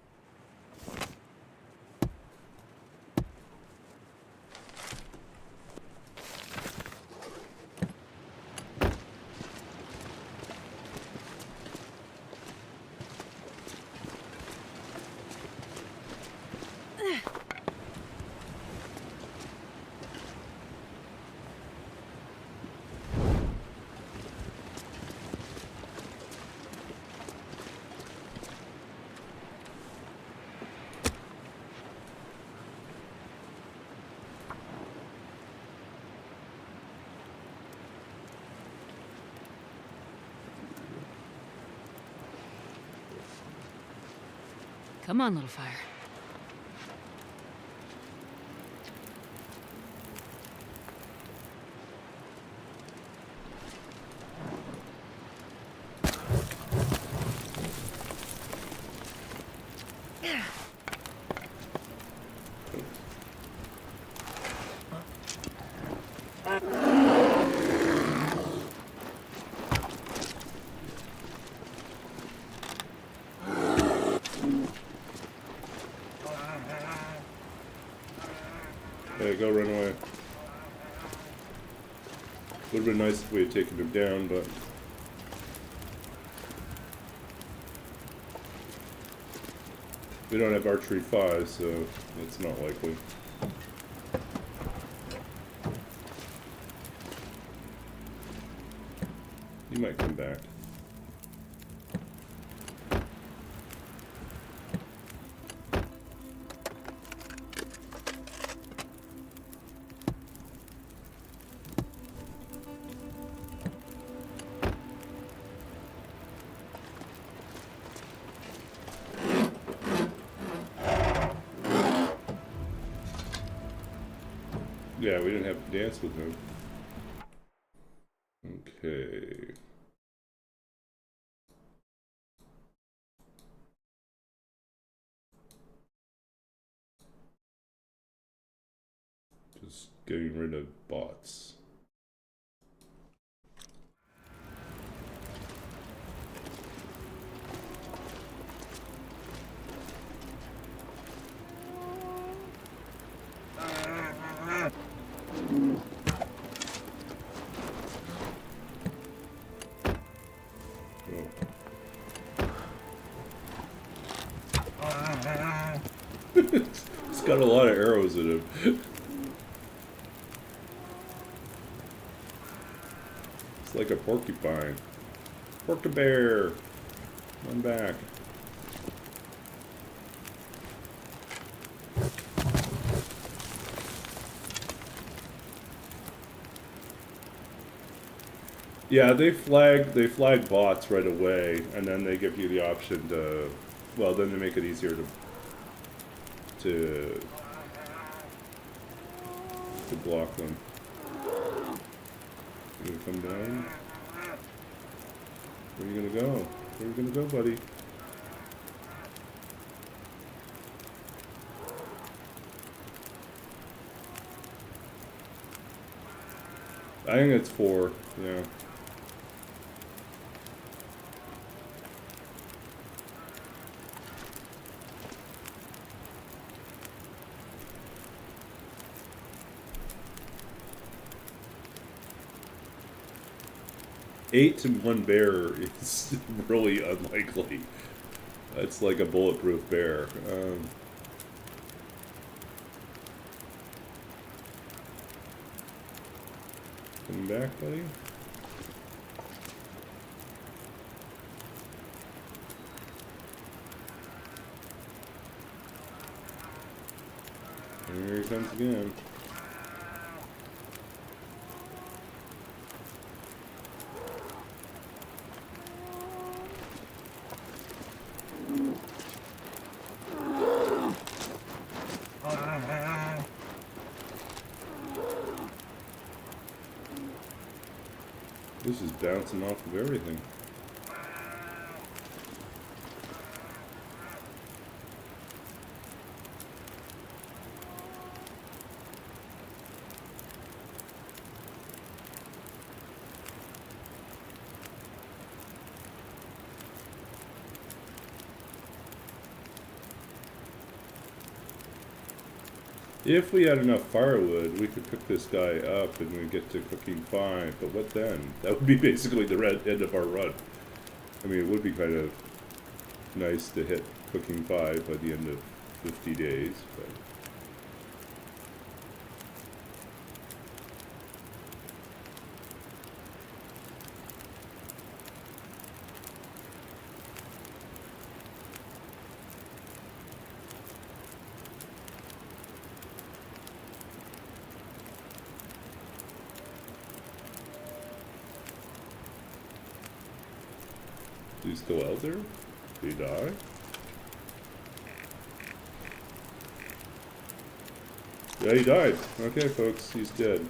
Come on, little fire. Hey, go run away. Would have been nice if we had taken him down, but we don't have archery 5, so it's not likely. He might come back. Yeah, we didn't have to dance with him. Okay. Just getting rid of bots. It's got a lot of arrows in him. It's like a porcupine. Pork-a-bear! Come back. Yeah, they flag bots right away, and then they give you the option to, well, then they make it easier to block them. You gonna come down? Where are you gonna go? Where are you gonna go, buddy? I think it's 4, yeah. Eight and 1 bear is really unlikely. It's like a bulletproof bear. Coming back, buddy? Here he comes again. This is bouncing off of everything. If we had enough firewood, we could cook this guy up and we get to cooking 5. But what then? That would be basically the end of our run. I mean, it would be kind of nice to hit cooking 5 by the end of 50 days, but... Is he still out there? Did he die? Yeah, he died. Okay, folks, he's dead.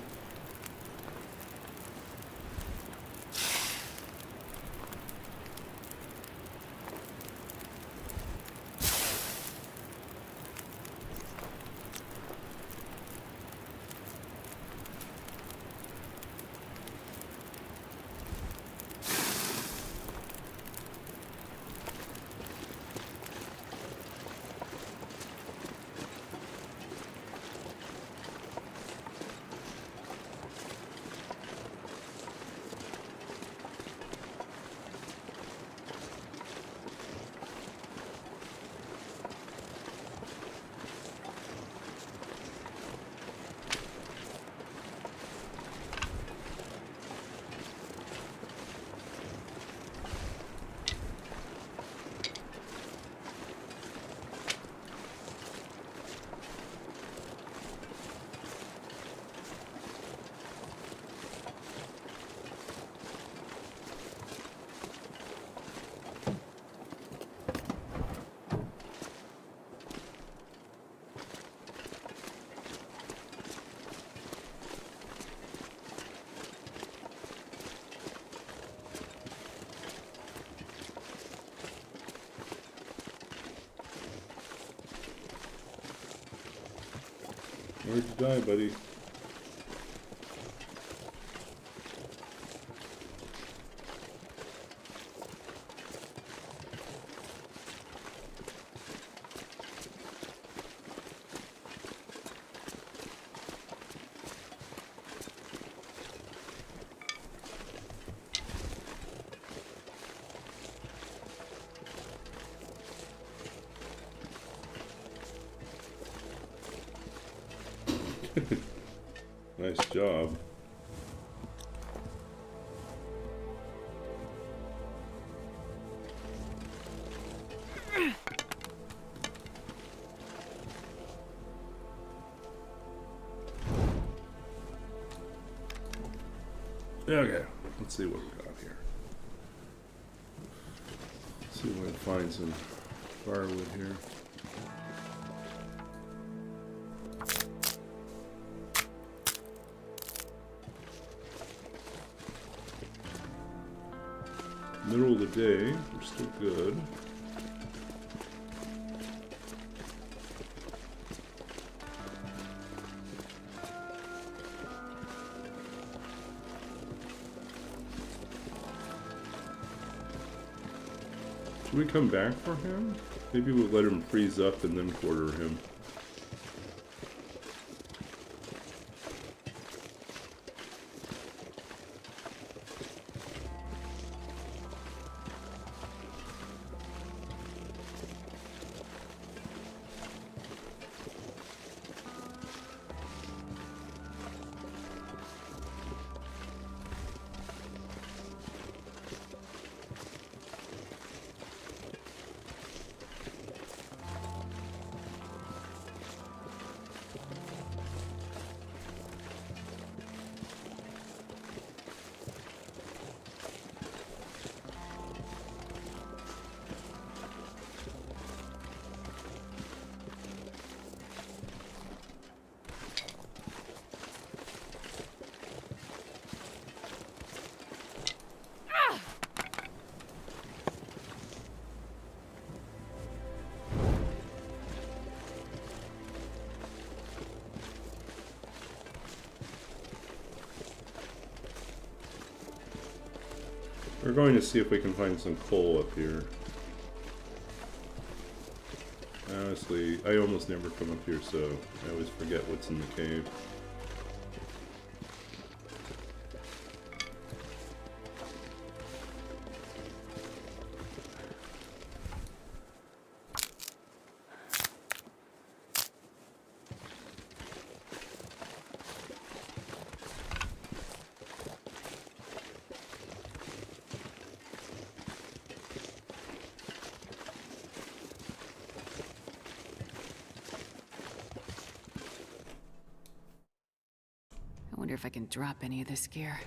Where'd you die, buddy? Nice job. Okay, let's see what we got here. Let's see if we can find some firewood here. Middle of the day, we're still good. Should we come back for him? Maybe we'll let him freeze up and then quarter him. We're going to see if we can find some coal up here. Honestly, I almost never come up here, so I always forget what's in the cave. I wonder if I can drop any of this gear.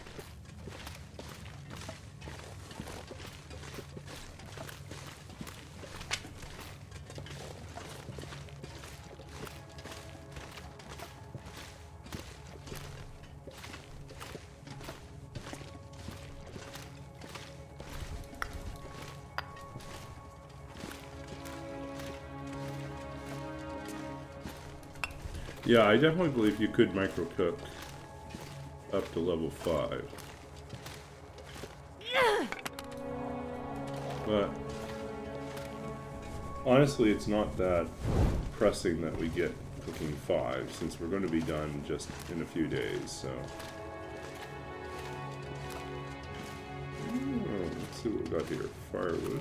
Yeah, I definitely believe you could micro cook up to level 5. But honestly, it's not that pressing that we get cooking 5, since we're going to be done just in a few days, so. Oh, let's see what we got here. Firewood.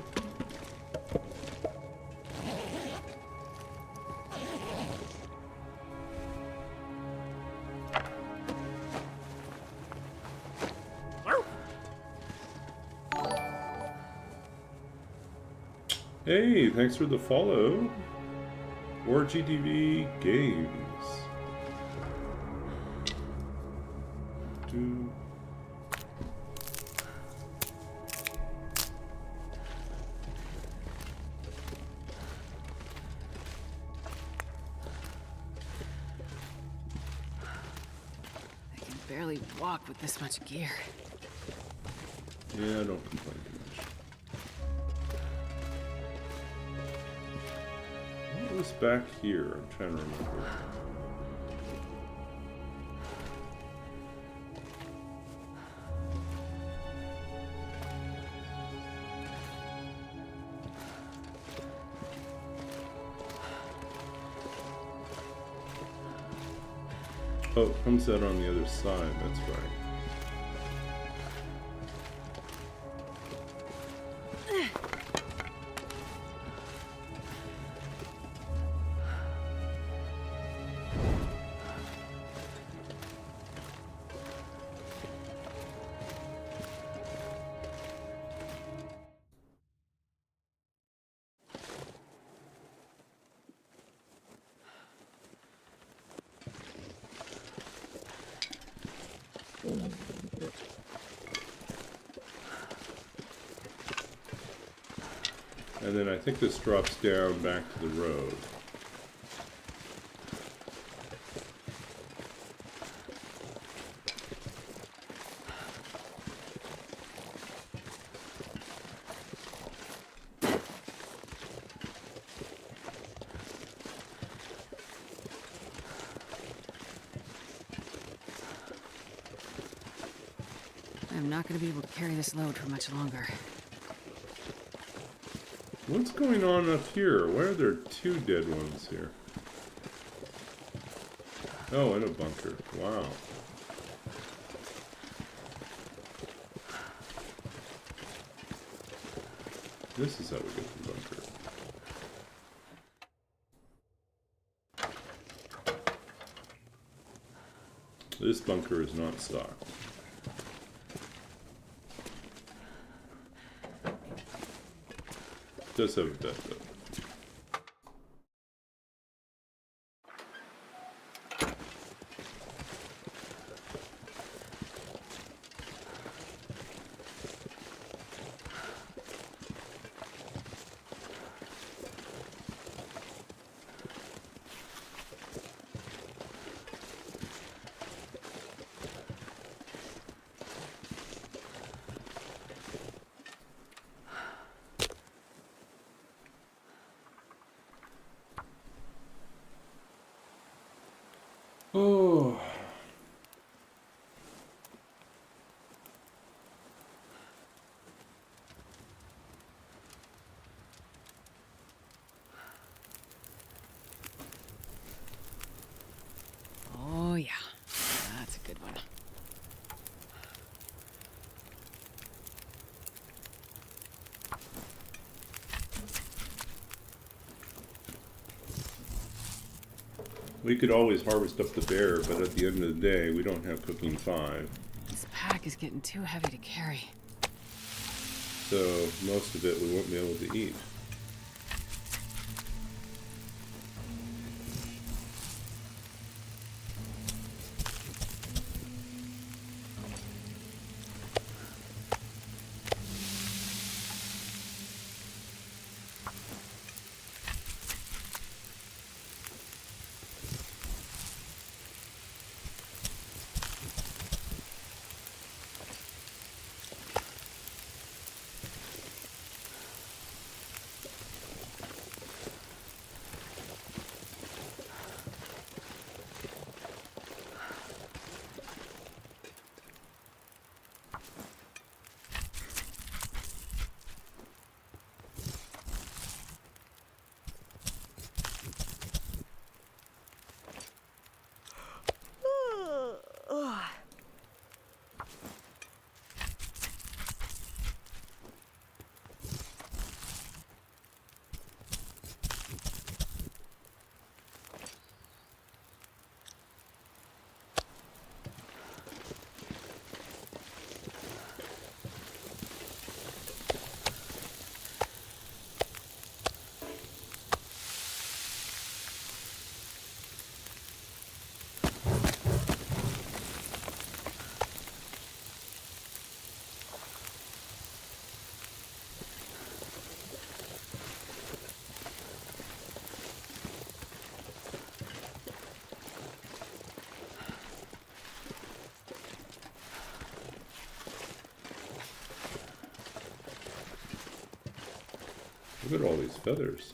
Hey, thanks for the follow. Or GTV Games. Do. I can barely walk with this much gear. Yeah, don't complain too much. What was back here? I'm trying to remember. Oh, it comes out on the other side, that's right. And then I think this drops down back to the road. I'm not gonna be able to carry this load for much longer. What's going on up here? Why are there 2 dead ones here? Oh, in a bunker. Wow. This is how we get to the bunker. This bunker is not stocked. It does have a bed though. We could always harvest up the bear, but at the end of the day, we don't have cooking 5. This pack is getting too heavy to carry. So most of it we won't be able to eat. Look at all these feathers.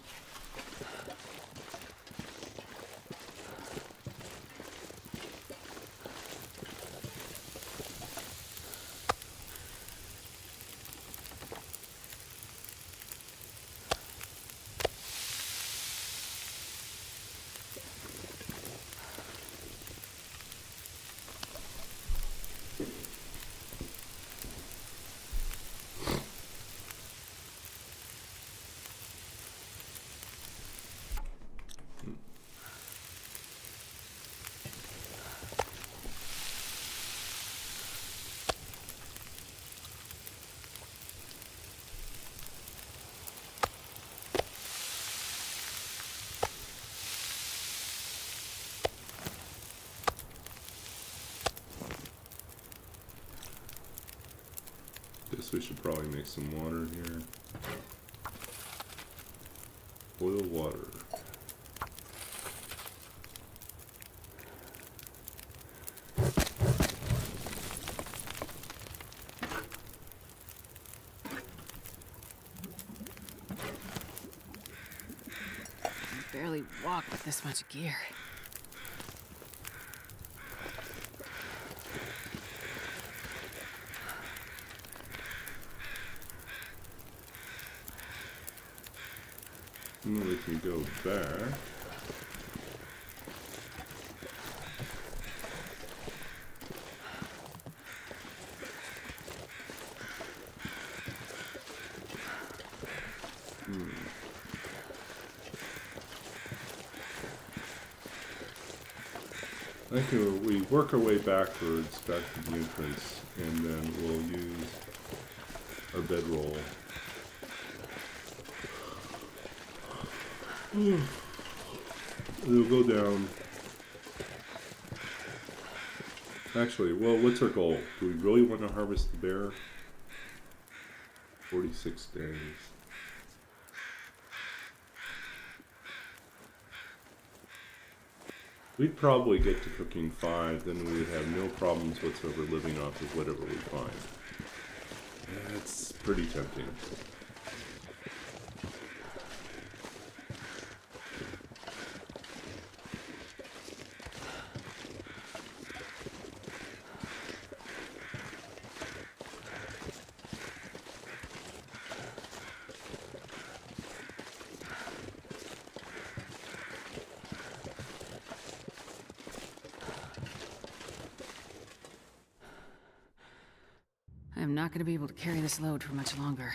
Guess we should probably make some water here. Boil water. I can barely walk with this much gear. We can go back. I think we work our way backwards back to the entrance, and then we'll use our bedroll. It'll go down. Actually, well, what's our goal? Do we really want to harvest the bear? 46 days. We'd probably get to cooking 5, then we would have no problems whatsoever living off of whatever we find. That's pretty tempting. I'm not going to be able to carry this load for much longer.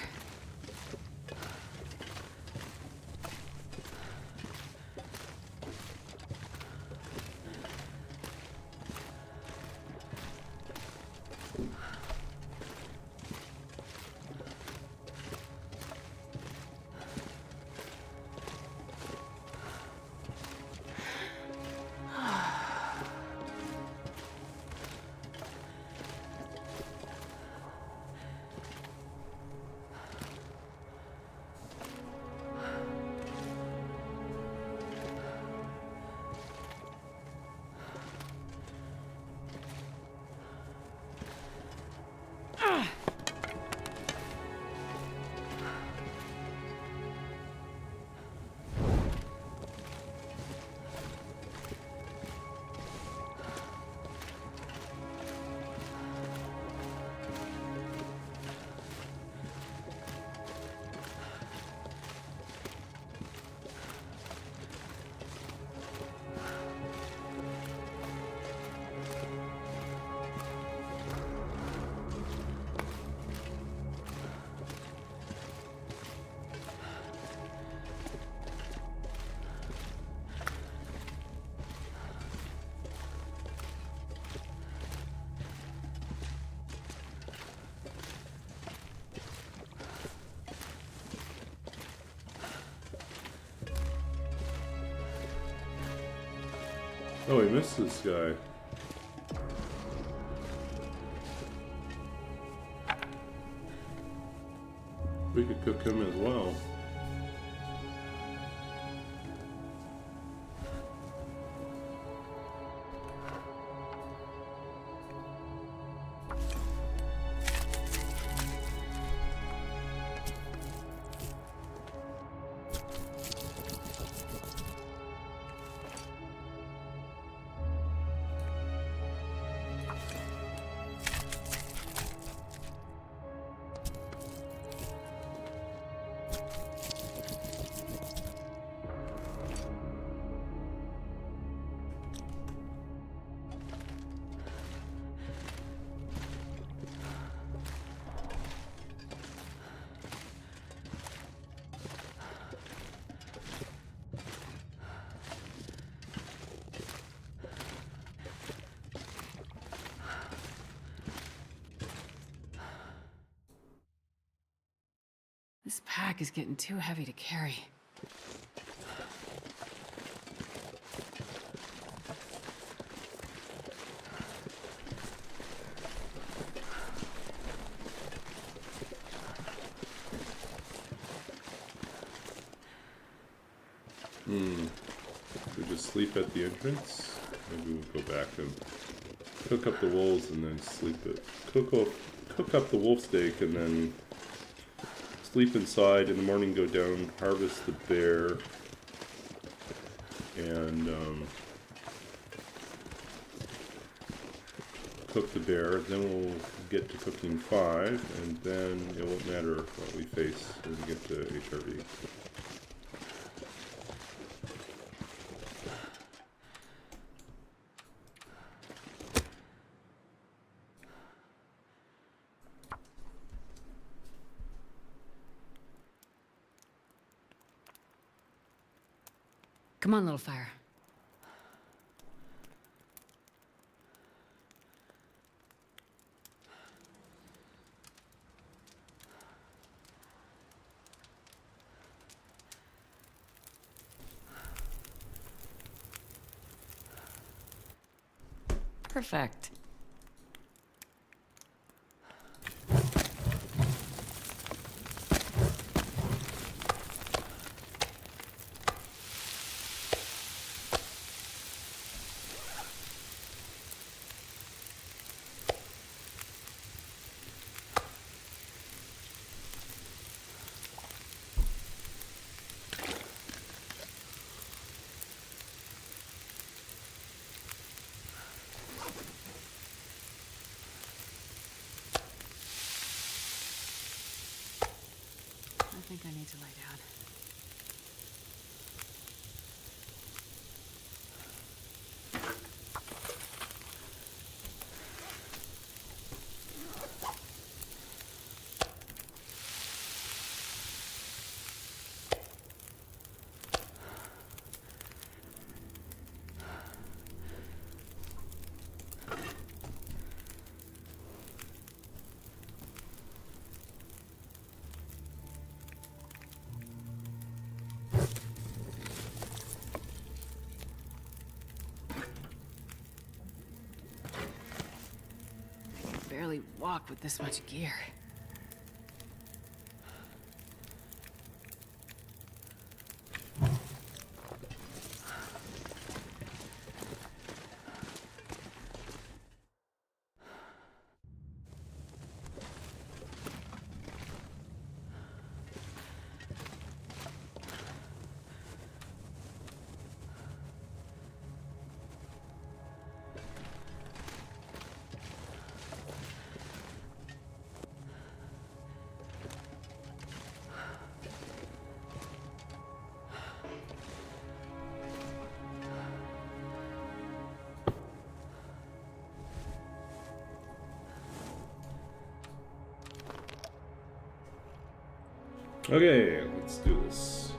Oh, we missed this guy. We could cook him as well. This pack is getting too heavy to carry. We just sleep at the entrance. Maybe we'll go back and cook up the wolves and then sleep it. Cook up the wolf steak and then sleep inside. In the morning, go down, harvest the bear, and cook the bear. Then we'll get to cooking 5, and then it won't matter what we face when we get to HRV. Come on, little fire. Perfect. I think I need to lie down. Barely walk with this much gear. Okay, let's do this.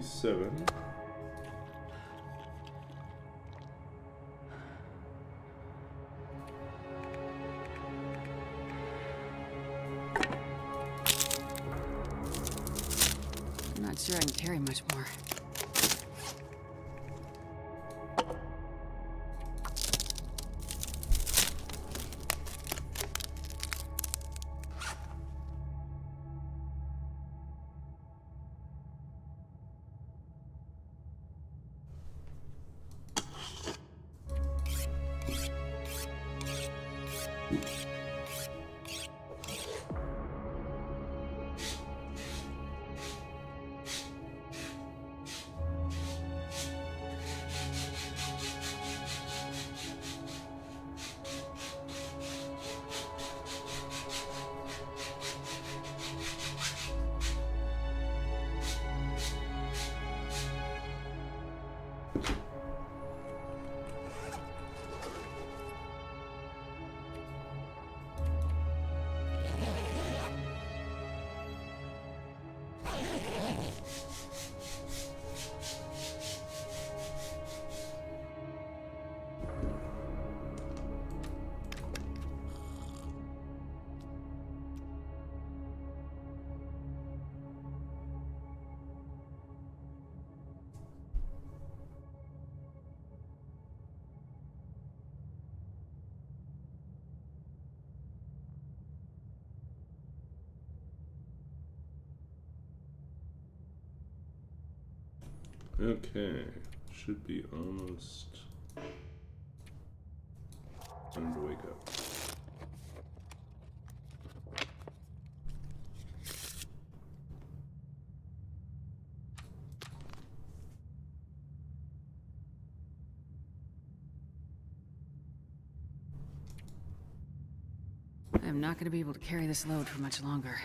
57. I'm not sure I can carry much more. Okay, should be almost time to wake up. I'm not gonna be able to carry this load for much longer.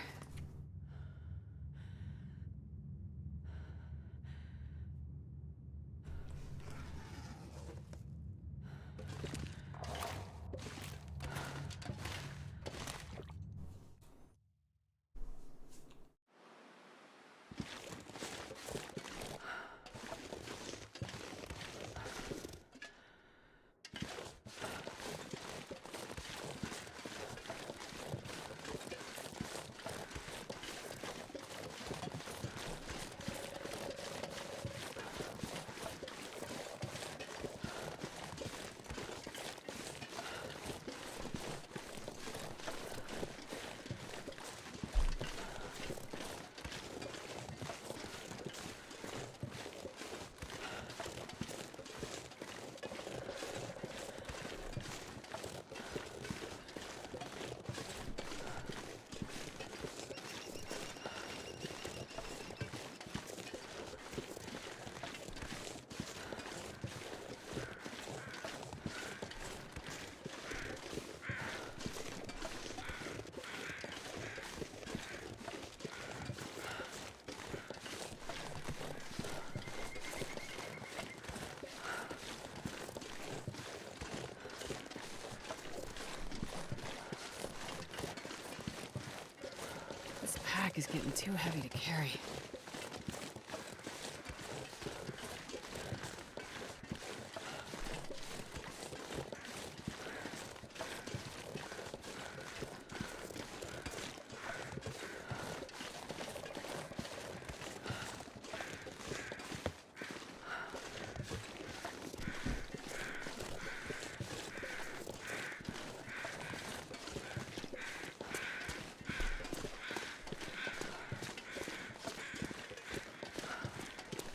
This pack is getting too heavy to carry.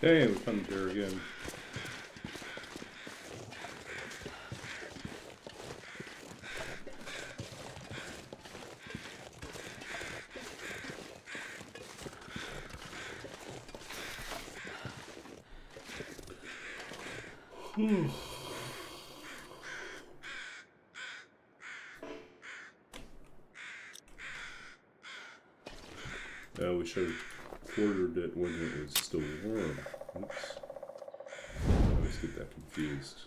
Hey, we found the bear again. We should have quartered it when it was still warm. Oops. I always get that confused.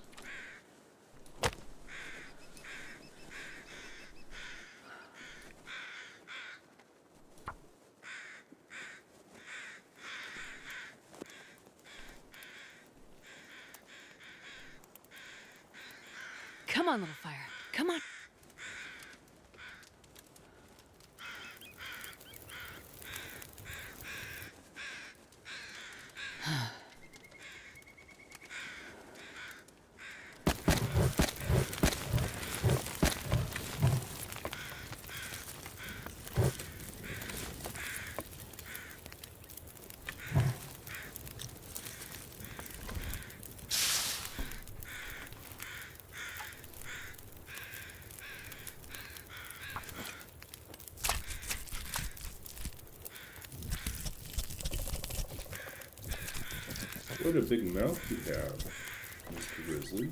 Come on, little fire. Come on. What a big mouth you have, Mr. Grizzly.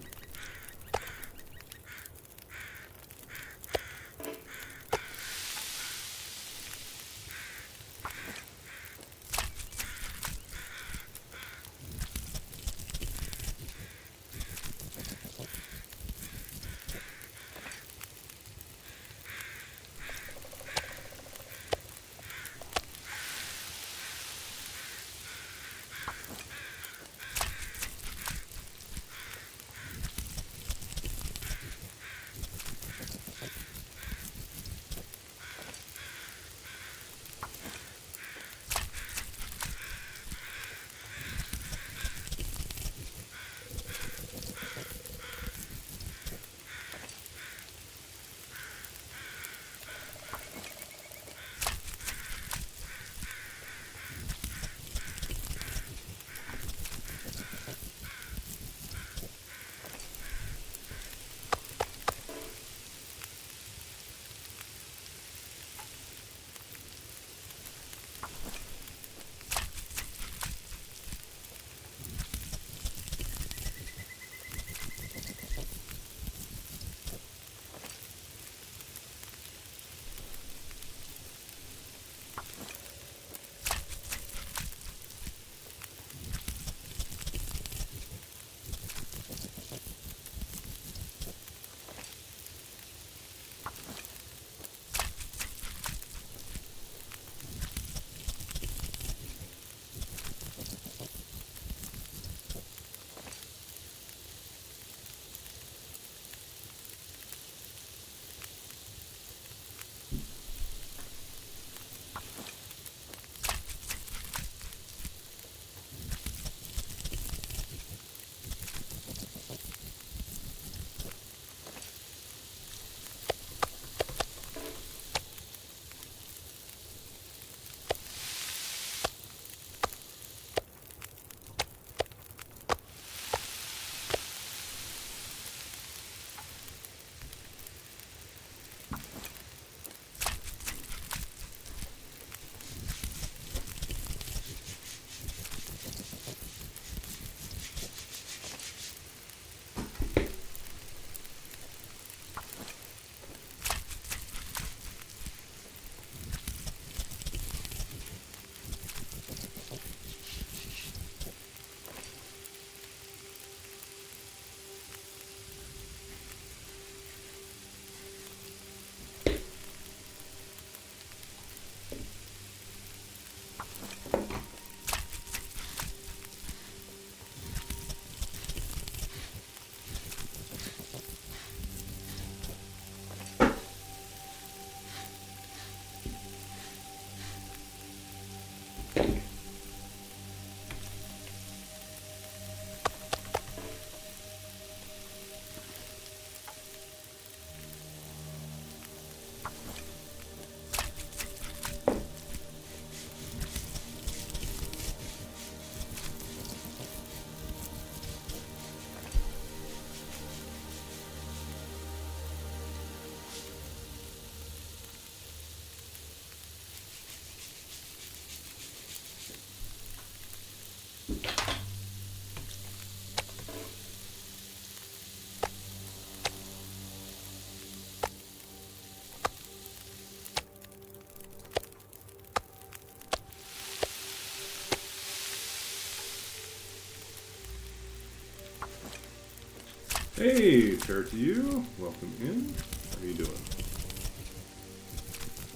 Hey, fair to you. Welcome in. How are you doing?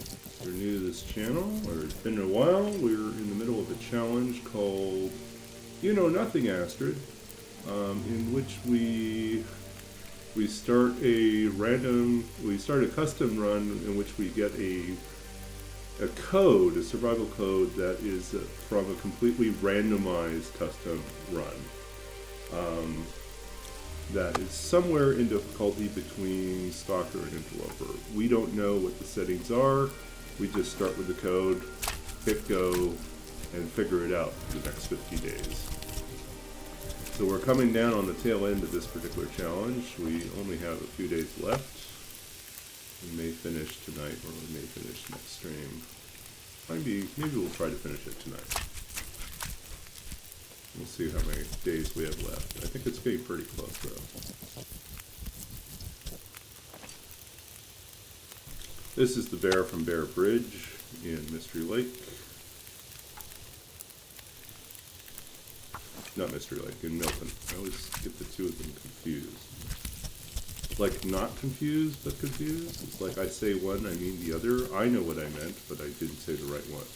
If you're new to this channel, or it's been a while, we're in the middle of a challenge called You Know Nothing, Astrid, in which we we start a custom run in which we get a code, a survival code that is from a completely randomized custom run. That is somewhere in difficulty between Stalker and Interloper. We don't know what the settings are. We just start with the code, hit go, and figure it out for the next 50 days. So we're coming down on the tail end of this particular challenge. We only have a few days left. We may finish tonight, or we may finish next stream. Maybe we'll try to finish it tonight. We'll see how many days we have left. I think it's getting pretty close, though. This is the bear from Bear Bridge in Mystery Lake. Not Mystery Lake, in Milton. I always get the two of them confused. Like, not confused, but confused. It's like I say one, I mean the other. I know what I meant, but I didn't say the right one.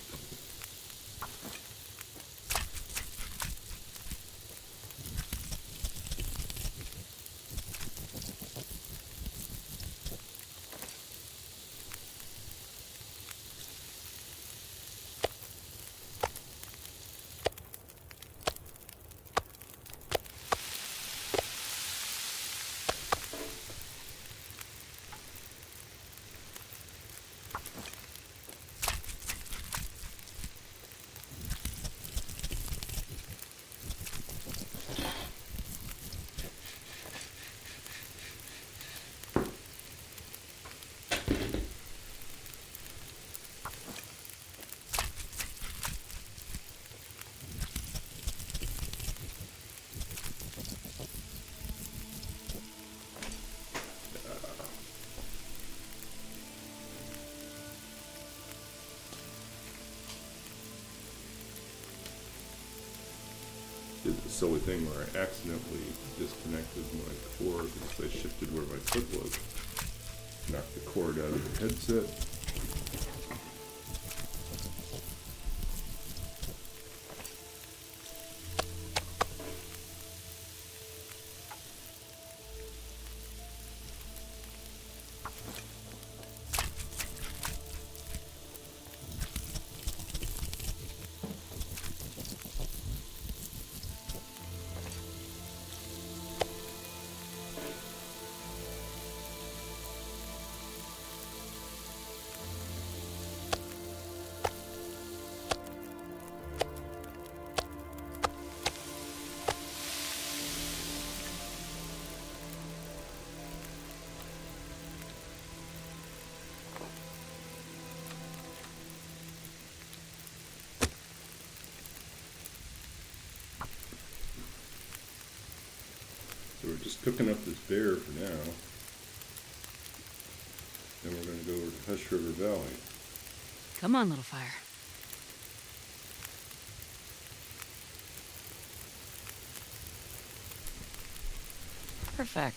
Did the silly thing where I accidentally disconnected my cord because I shifted where my foot was. Knocked the cord out of the headset. So we're just cooking up this bear for now. Then we're going to go over to Hush River Valley. Come on, little fire. Perfect.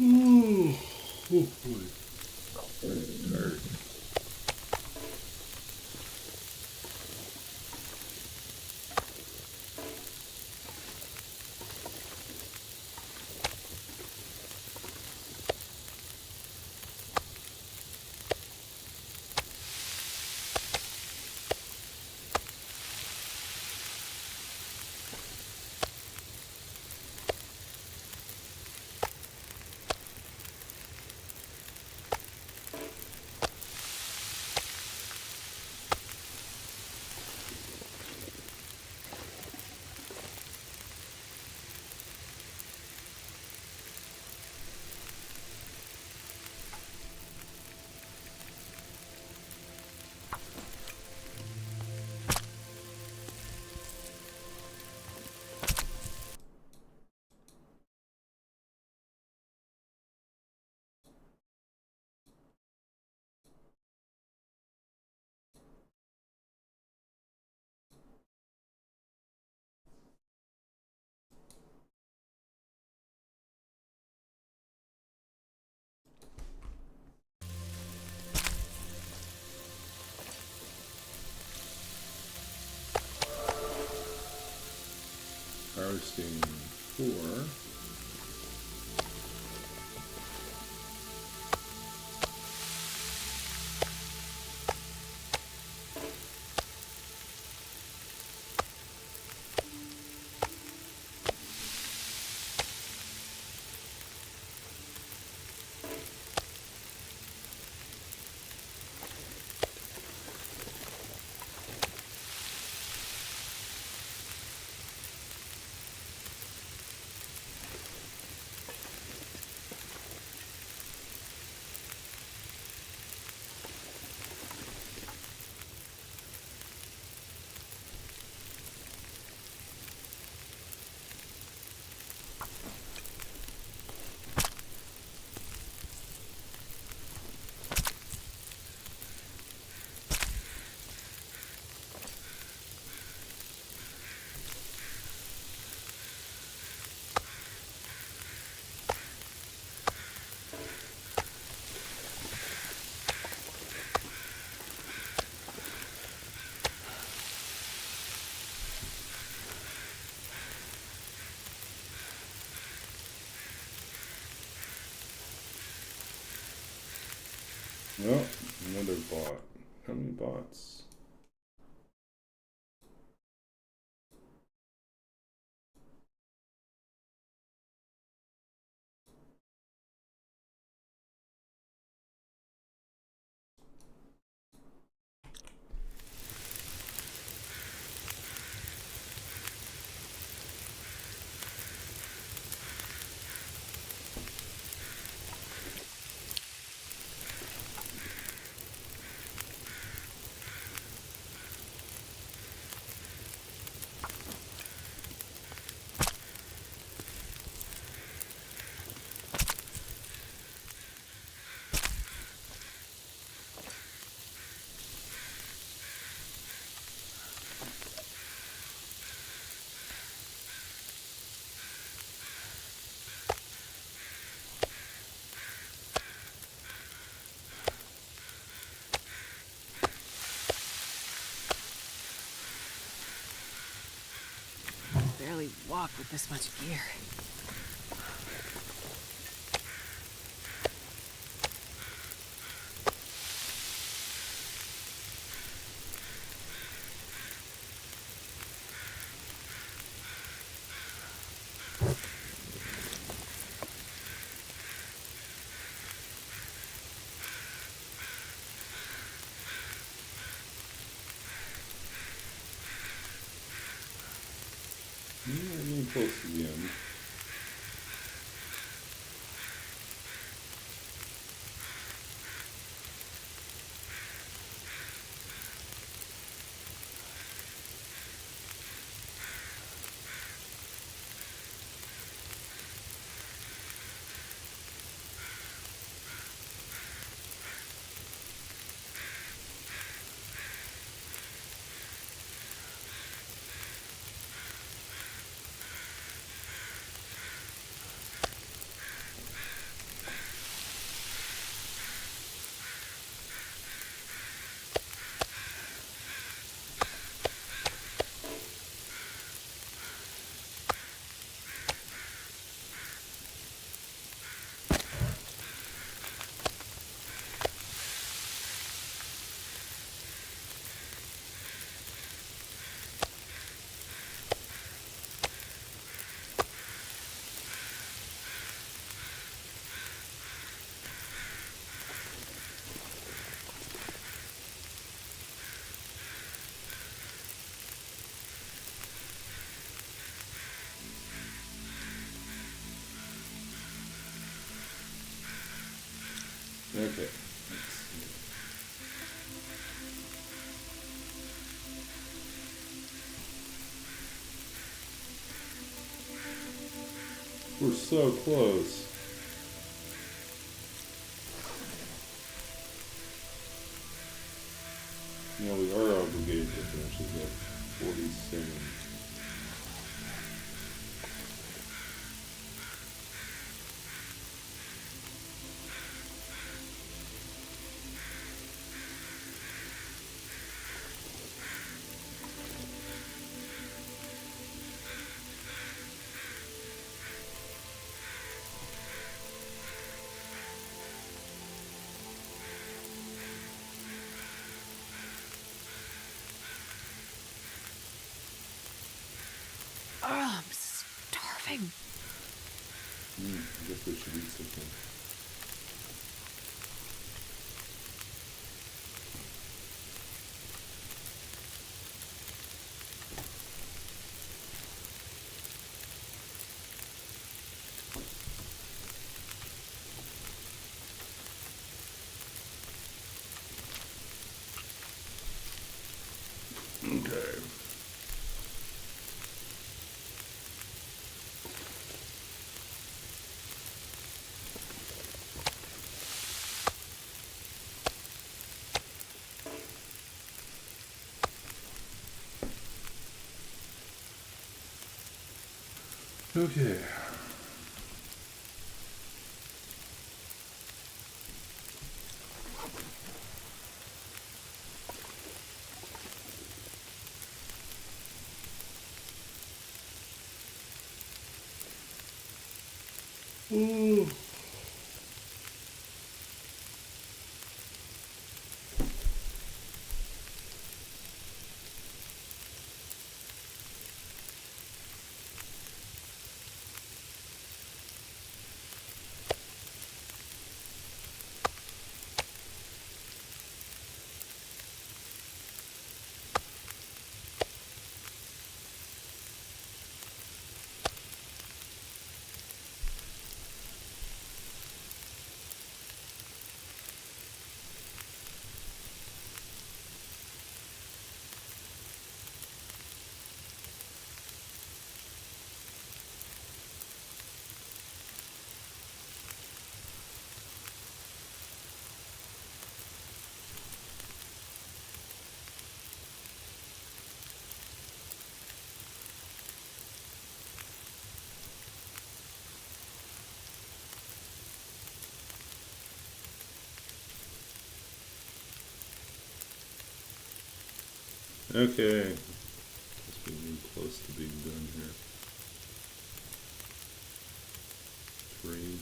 Oh, oh boy. Very tired. Harvesting 4. Well, another bot. How many bots? Barely walk with this much gear. Yeah, I'm getting close to the end. Okay. We're so close. You know, we are obligated to finish this at 47. Oh, I'm starving. I guess we should eat something. Okay. Okay. Ooh. Okay. Guess we're getting close to being done here. 3.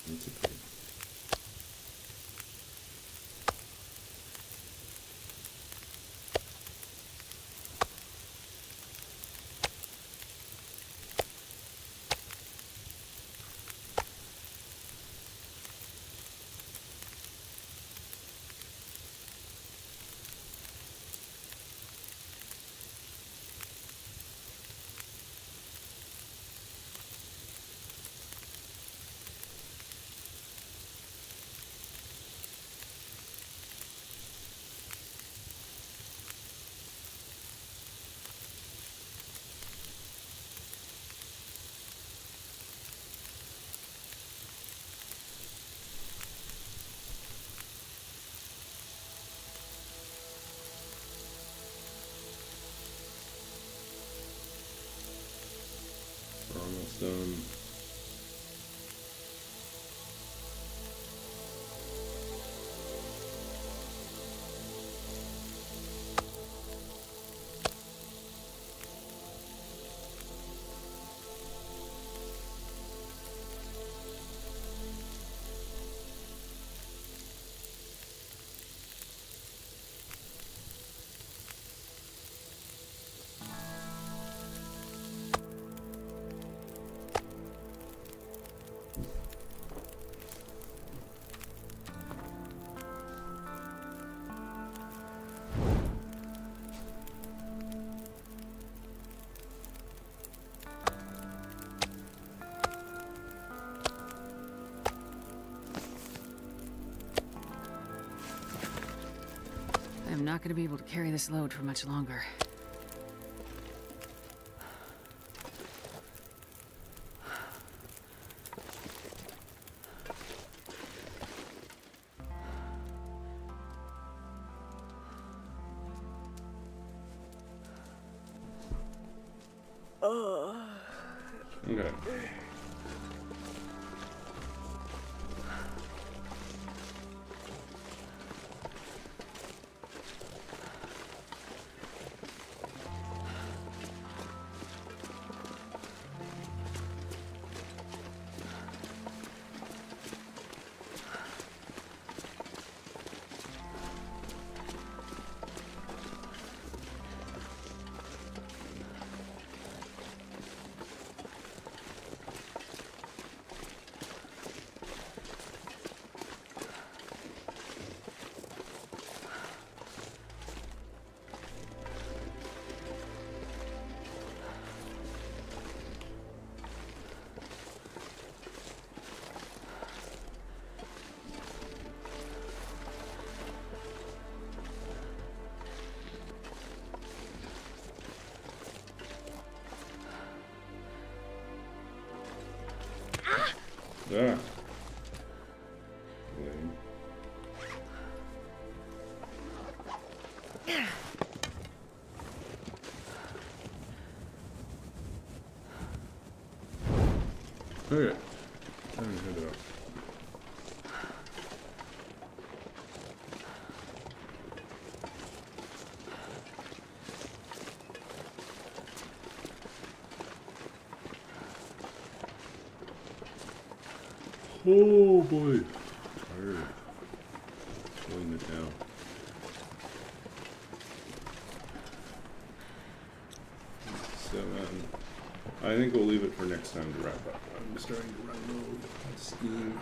That's okay. We're almost done. not going to be able to carry this load for much longer. Okay. Ah. Lame. Okay. Time to head up. Oh boy. Tired. Slowing it down. Seven. I think we'll leave it for next time to wrap up. I'm starting to run low on steam.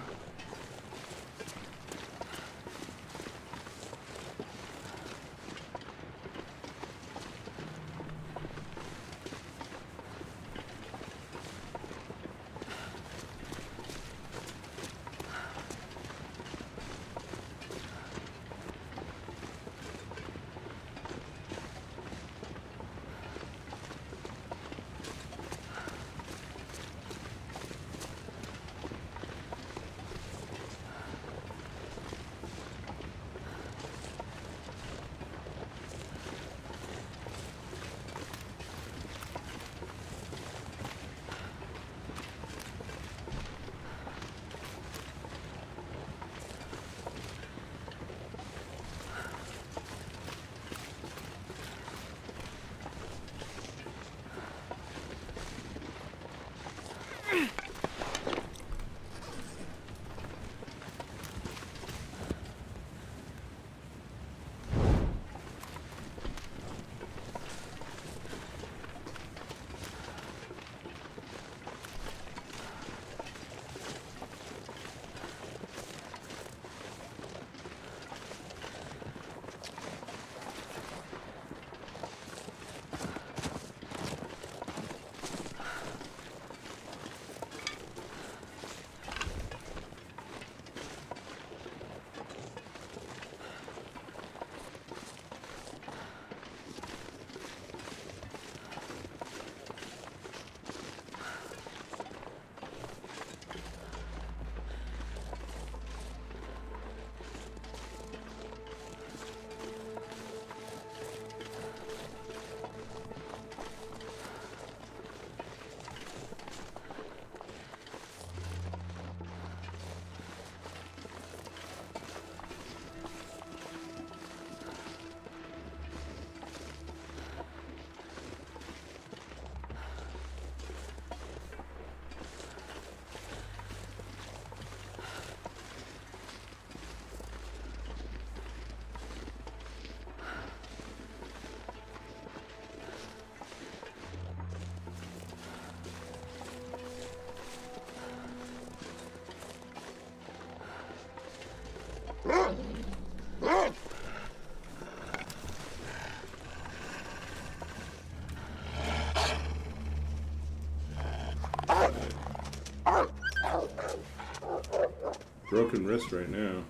Broken wrist right now.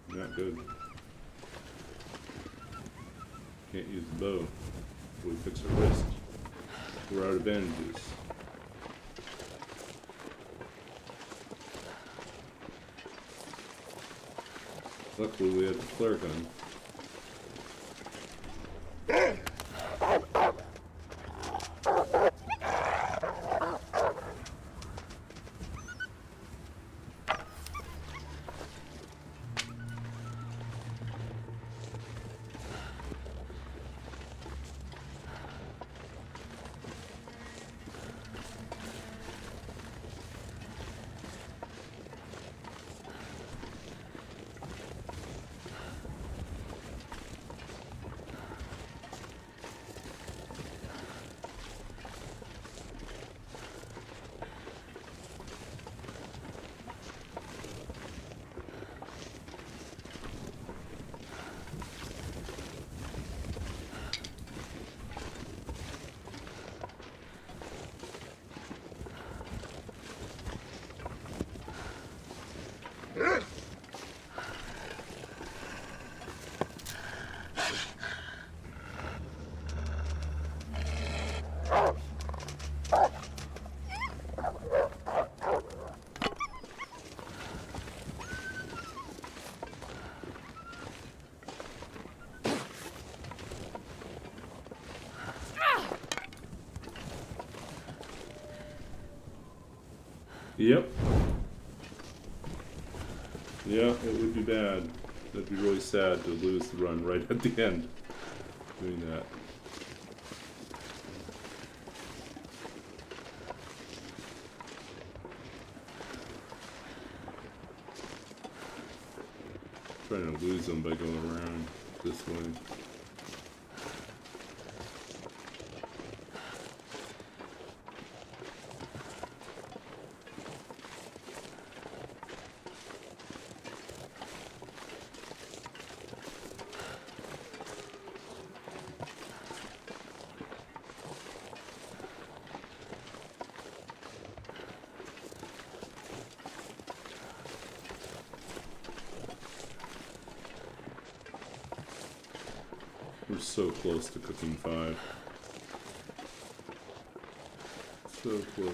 Not good. Can't use the bow. We fix our wrist. We're out of bandages. Luckily we had the flare gun. Yep. Yeah, it would be bad. That'd be really sad to lose the run right at the end doing that. Trying to lose them by going around this way. We're so close to cooking 5. So close.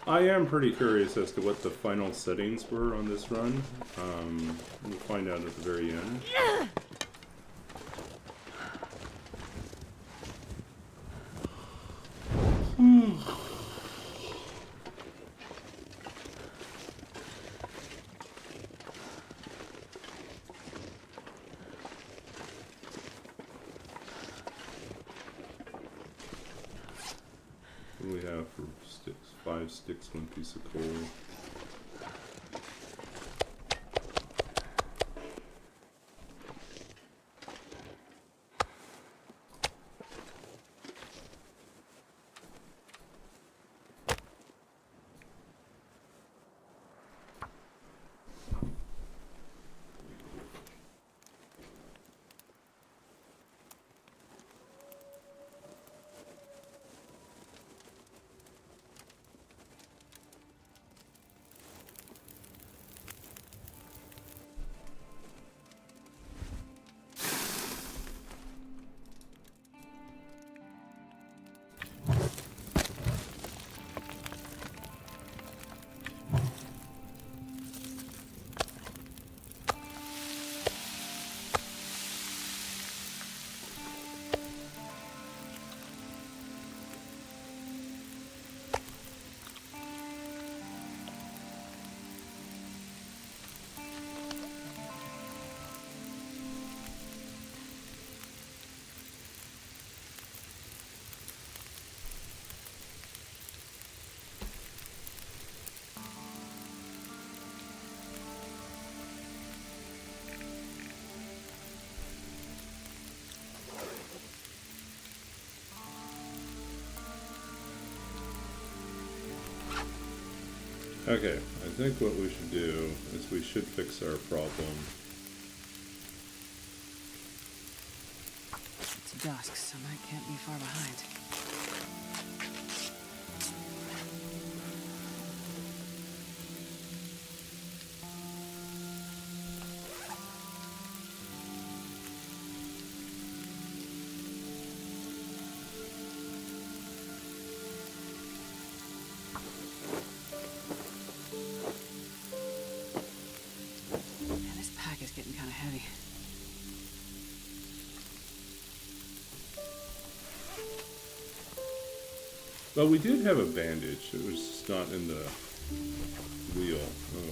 I am pretty curious as to what the final settings were on this run. We'll find out at the very end. What do we have for sticks? 5 sticks, 1 piece of coal. Okay, I think what we should do is we should fix our problem dusk, so Matt can't be far behind. Man, this pack is getting kind of heavy. Well, we did have a bandage. It was just not in the wheel. Oh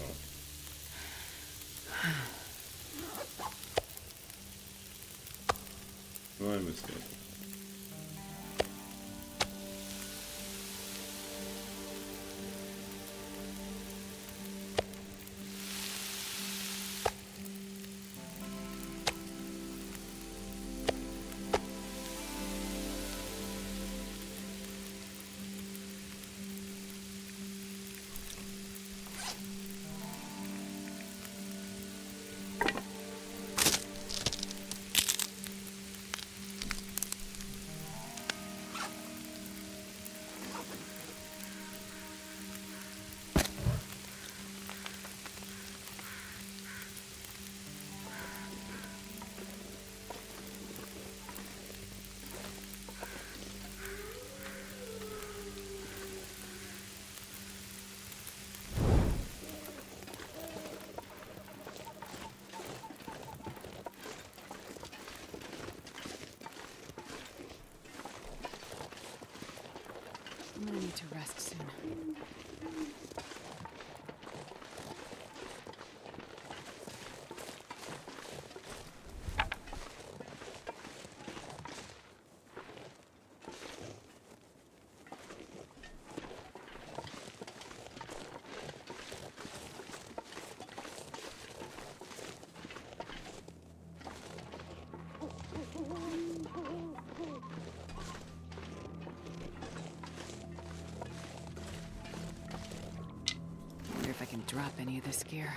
well. My mistake. I'm gonna need to rest soon. Wonder if I can drop any of this gear.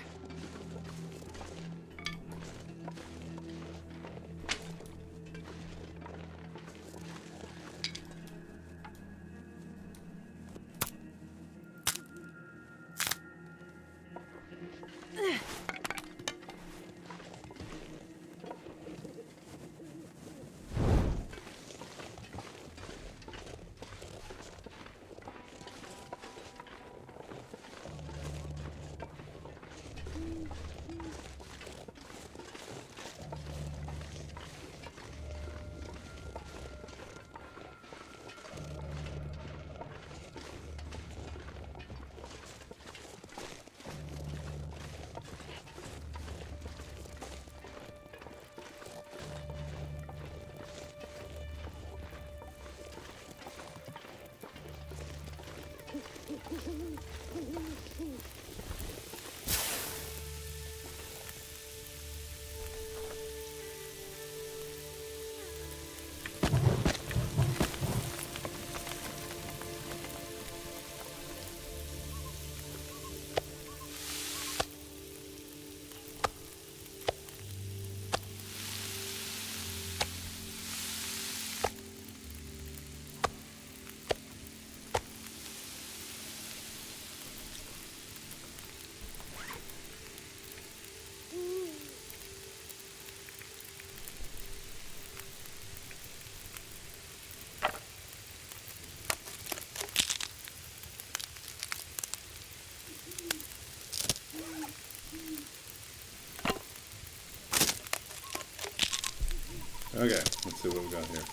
Okay, let's see what we got here.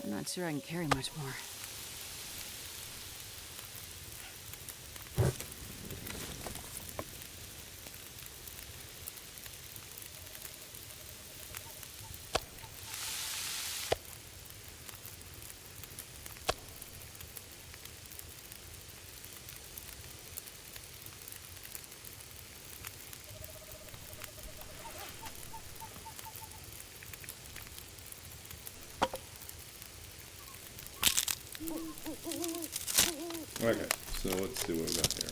I'm not sure I can carry much more. Okay, so let's see what we got here.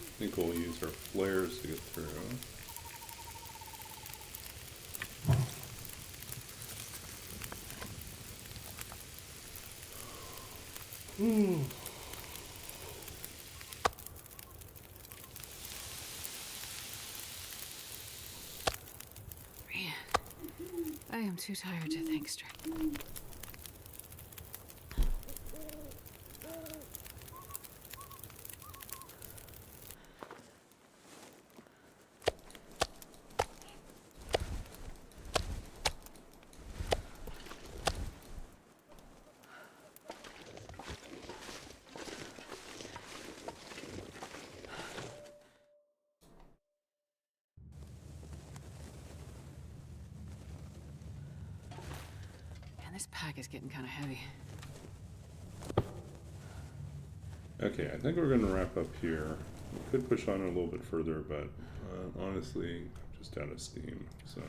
I think we'll use our flares to get through. Man, I am too tired to think straight. Man, this pack is getting kind of heavy. Okay, I think we're going to wrap up here. We could push on a little bit further, but honestly, I'm just out of steam, so.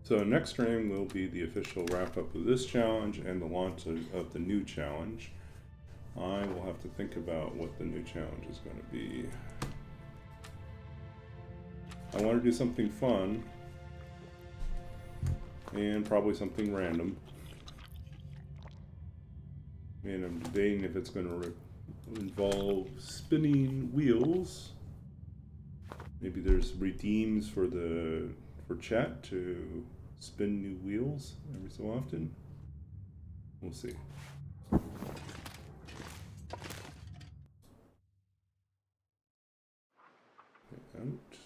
So next stream will be the official wrap up of this challenge and the launch of the new challenge. I will have to think about what the new challenge is going to be. I want to do something fun and probably something random. And I'm debating if it's going to involve spinning wheels. Maybe there's redeems for chat to spin new wheels every so often. We'll see. Out.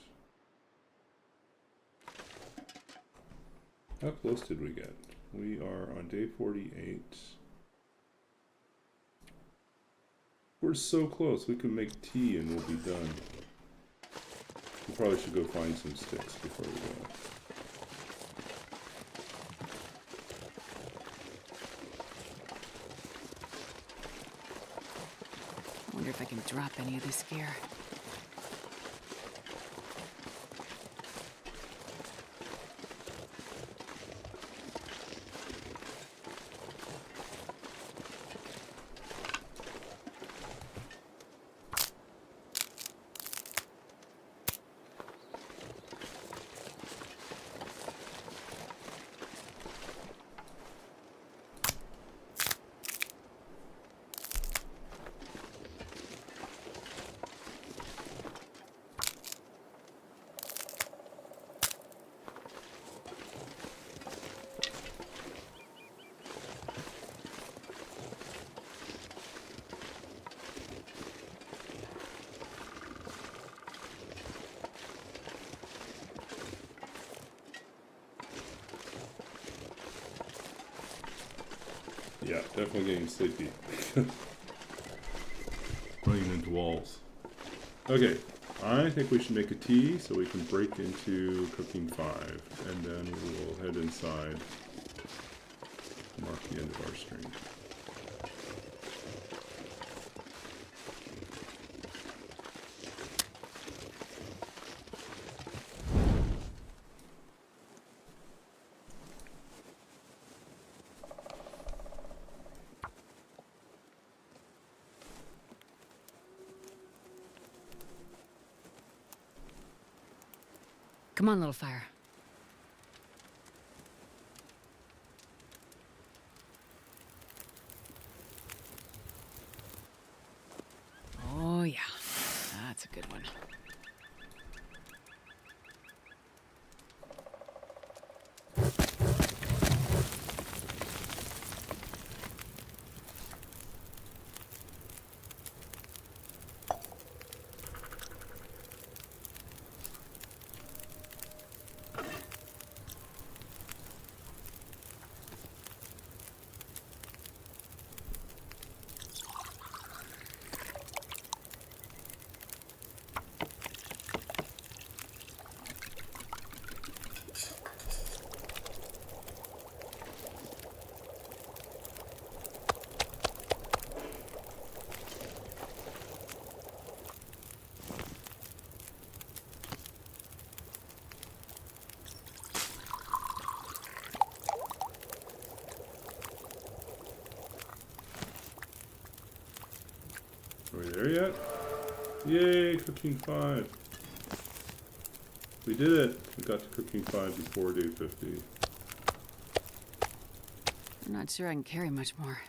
How close did we get? We are on day 48. We're so close. We can make tea and we'll be done. We probably should go find some sticks before we go. I wonder if I can drop any of this gear. Yeah, definitely getting sleepy. Running into walls. Okay, I think we should make a tea so we can break into cooking 5, and then we will head inside. Mark the end of our stream. Come on, little fire. Oh, yeah. That's a good one. Are we there yet? Yay, cooking 5. We did it. We got to cooking 5 before day 50. I'm not sure I can carry much more.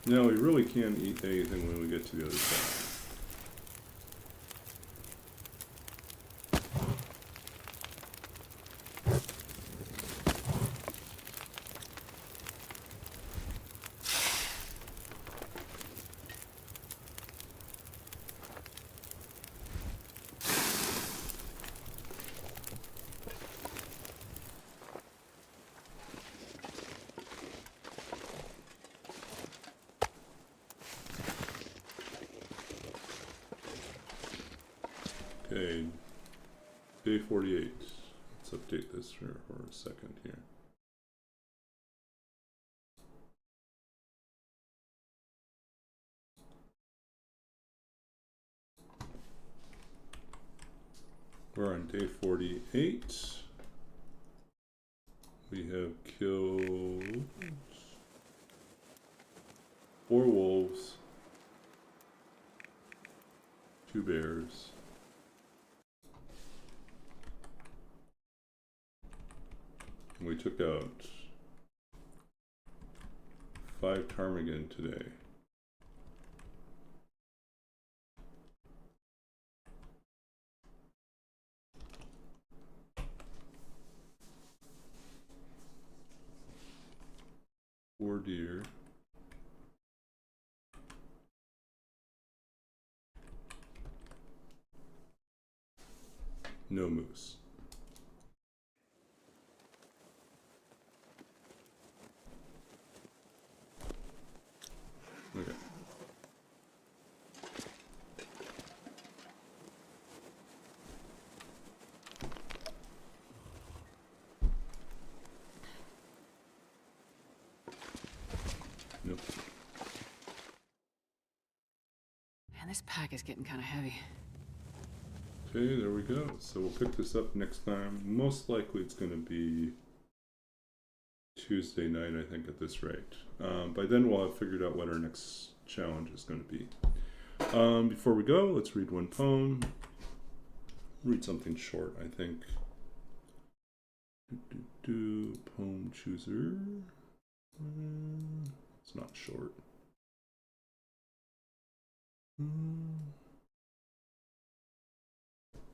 No, we really can't eat anything when we get to the other side. Okay, day 48. Let's update this for a second here. We're on day 48. We have killed 4 wolves, 2 bears, we took out 5 ptarmigan today. Four deer. No moose. Okay. Nope. Man, this pack is getting kind of heavy. Okay, there we go. So we'll pick this up next time. Most likely it's going to be Tuesday night, I think, at this rate. By then we'll have figured out what our next challenge is going to be. Before we go, let's read one poem. Read something short, I think. Poem chooser. It's not short.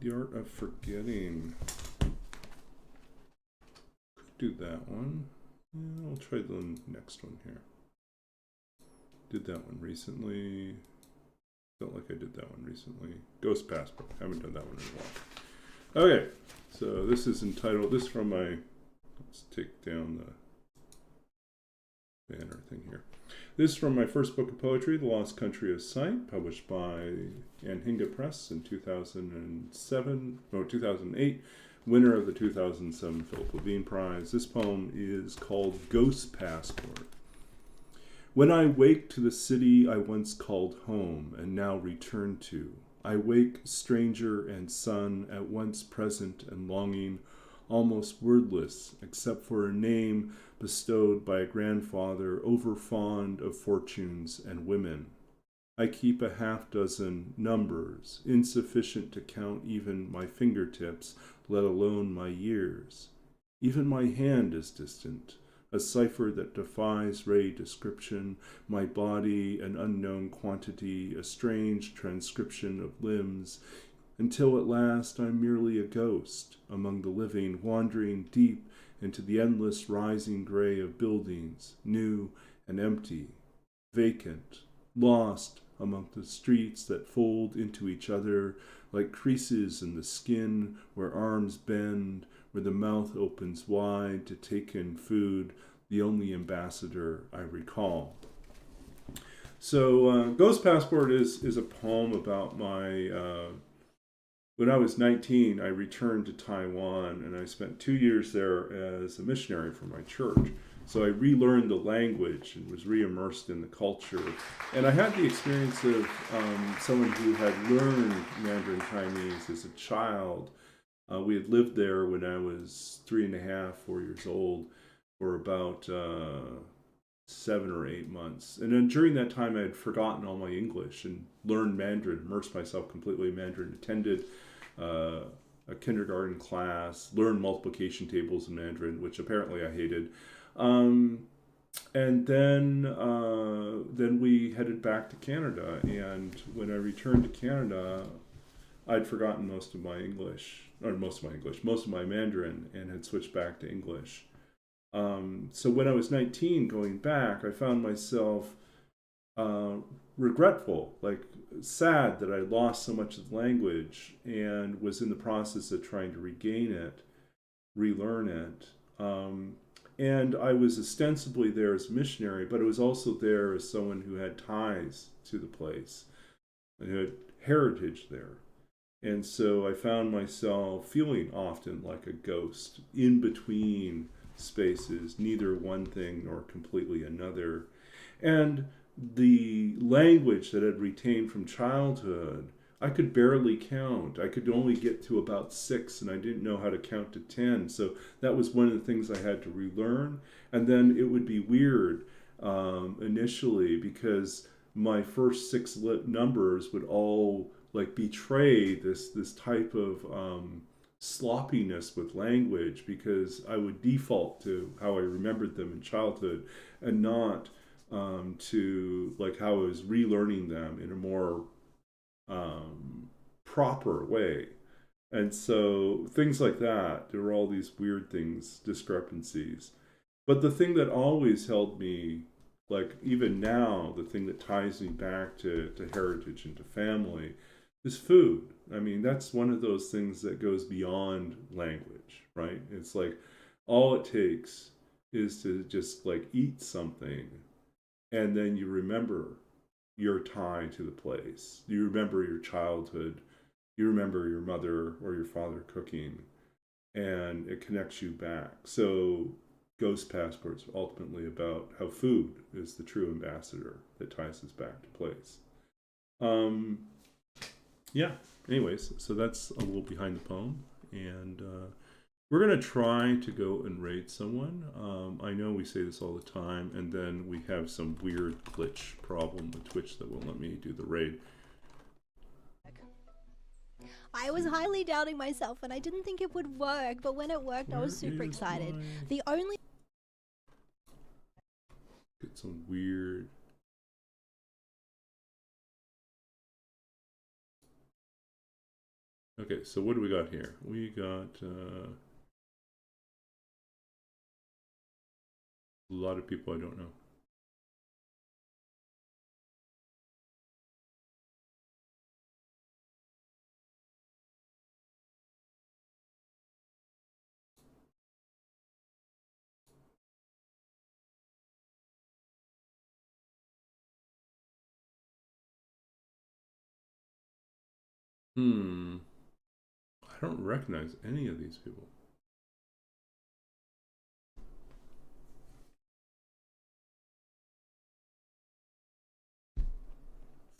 The Art of Forgetting. Could do that one. Yeah, I'll try the next one here. Did that one recently. Felt like I did that one recently. Ghost Passport. Haven't done that one in a while. Okay, so this is entitled, this from my, let's take down the banner thing here. This is from my first book of poetry, The Lost Country of Sight, published by Anhinga Press in 2008, winner of the 2007 Philip Levine Prize. This poem is called Ghost Passport. When I wake to the city I once called home and now return to, I wake stranger and son, at once present and longing, almost wordless, except for a name bestowed by a grandfather overfond of fortunes and women. I keep a half-dozen numbers, insufficient to count even my fingertips, let alone my years. Even my hand is distant, a cipher that defies ray description, my body an unknown quantity, a strange transcription of limbs, until at last I'm merely a ghost among the living, wandering deep into the endless rising gray of buildings, new and empty, vacant, lost among the streets that fold into each other like creases in the skin where arms bend, where the mouth opens wide to take in food, the only ambassador I recall. So Ghost Passport is a poem about my, when I was 19, I returned to Taiwan and I spent 2 years there as a missionary for my church. So I relearned the language and was re-immersed in the culture. And I had the experience of someone who had learned Mandarin Chinese as a child. We had lived there when I was 3.5, 4 years old, for about 7 or 8 months. And then during that time, I had forgotten all my English and learned Mandarin, immersed myself completely in Mandarin, attended a kindergarten class, learned multiplication tables in Mandarin, which apparently I hated. And then we headed back to Canada. And when I returned to Canada, I'd forgotten most of my Mandarin, and had switched back to English. So when I was 19, going back, I found myself regretful, like sad that I lost so much of the language, and was in the process of trying to regain it, relearn it. And I was ostensibly there as a missionary, but I was also there as someone who had ties to the place, and who had heritage there. And so I found myself feeling often like a ghost in between spaces, neither one thing nor completely another. And the language that I'd retained from childhood, I could barely count. I could only get to about 6, and I didn't know how to count to 10. So that was one of the things I had to relearn. And then it would be weird initially, because my first 6 numbers would all like betray this type of sloppiness with language, because I would default to how I remembered them in childhood, and not to like how I was relearning them in a more proper way. And so things like that, there were all these weird things, discrepancies. But the thing that always held me, like even now, the thing that ties me back to heritage and to family, is food. I mean, that's one of those things that goes beyond language, right? It's like all it takes is to just like eat something, and then you remember your tie to the place. You remember your childhood. You remember your mother or your father cooking, and it connects you back. So Ghost Passport's ultimately about how food is the true ambassador that ties us back to place. Yeah, anyways, so that's a little behind the poem. And we're going to try to go and raid someone. I know we say this all the time, and then we have some weird glitch problem with Twitch that won't let me do the raid. I was highly doubting myself, and I didn't think it would work, but when it worked, I was super excited. The only... Get some weird... Okay, so what do we got here? We got a lot of people I don't know. I don't recognize any of these people.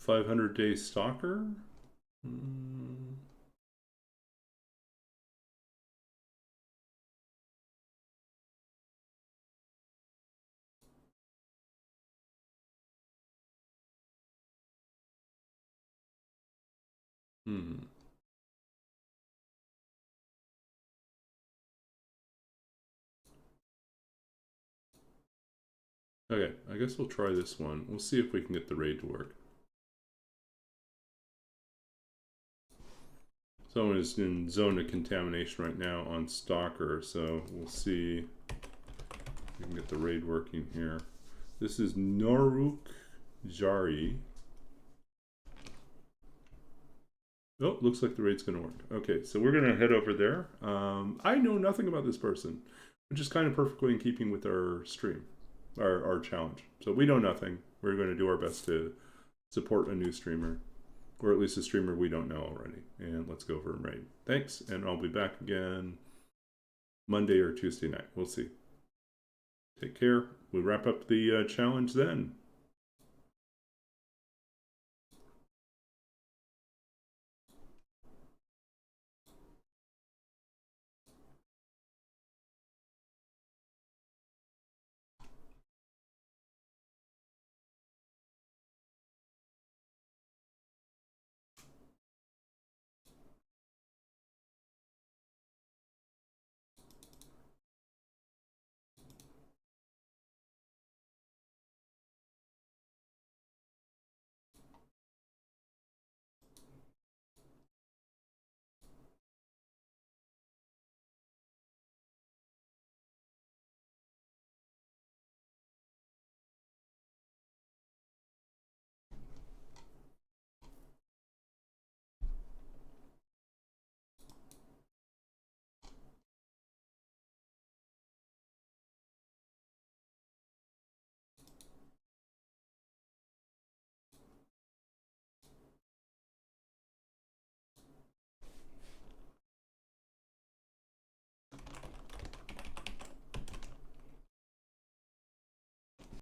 $500-day stalker? Okay, I guess we'll try this one. We'll see if we can get the raid to work. Someone is in zone of contamination right now on Stalker, so we'll see if we can get the raid working here. This is Noruk Jari. Oh, looks like the raid's going to work. Okay, so we're going to head over there. I know nothing about this person, which is kind of perfectly in keeping with our stream, our challenge. So we know nothing. We're going to do our best to support a new streamer, or at least a streamer we don't know already. And let's go over and raid. Thanks, and I'll be back again Monday or Tuesday night. We'll see. Take care. We wrap up the challenge then.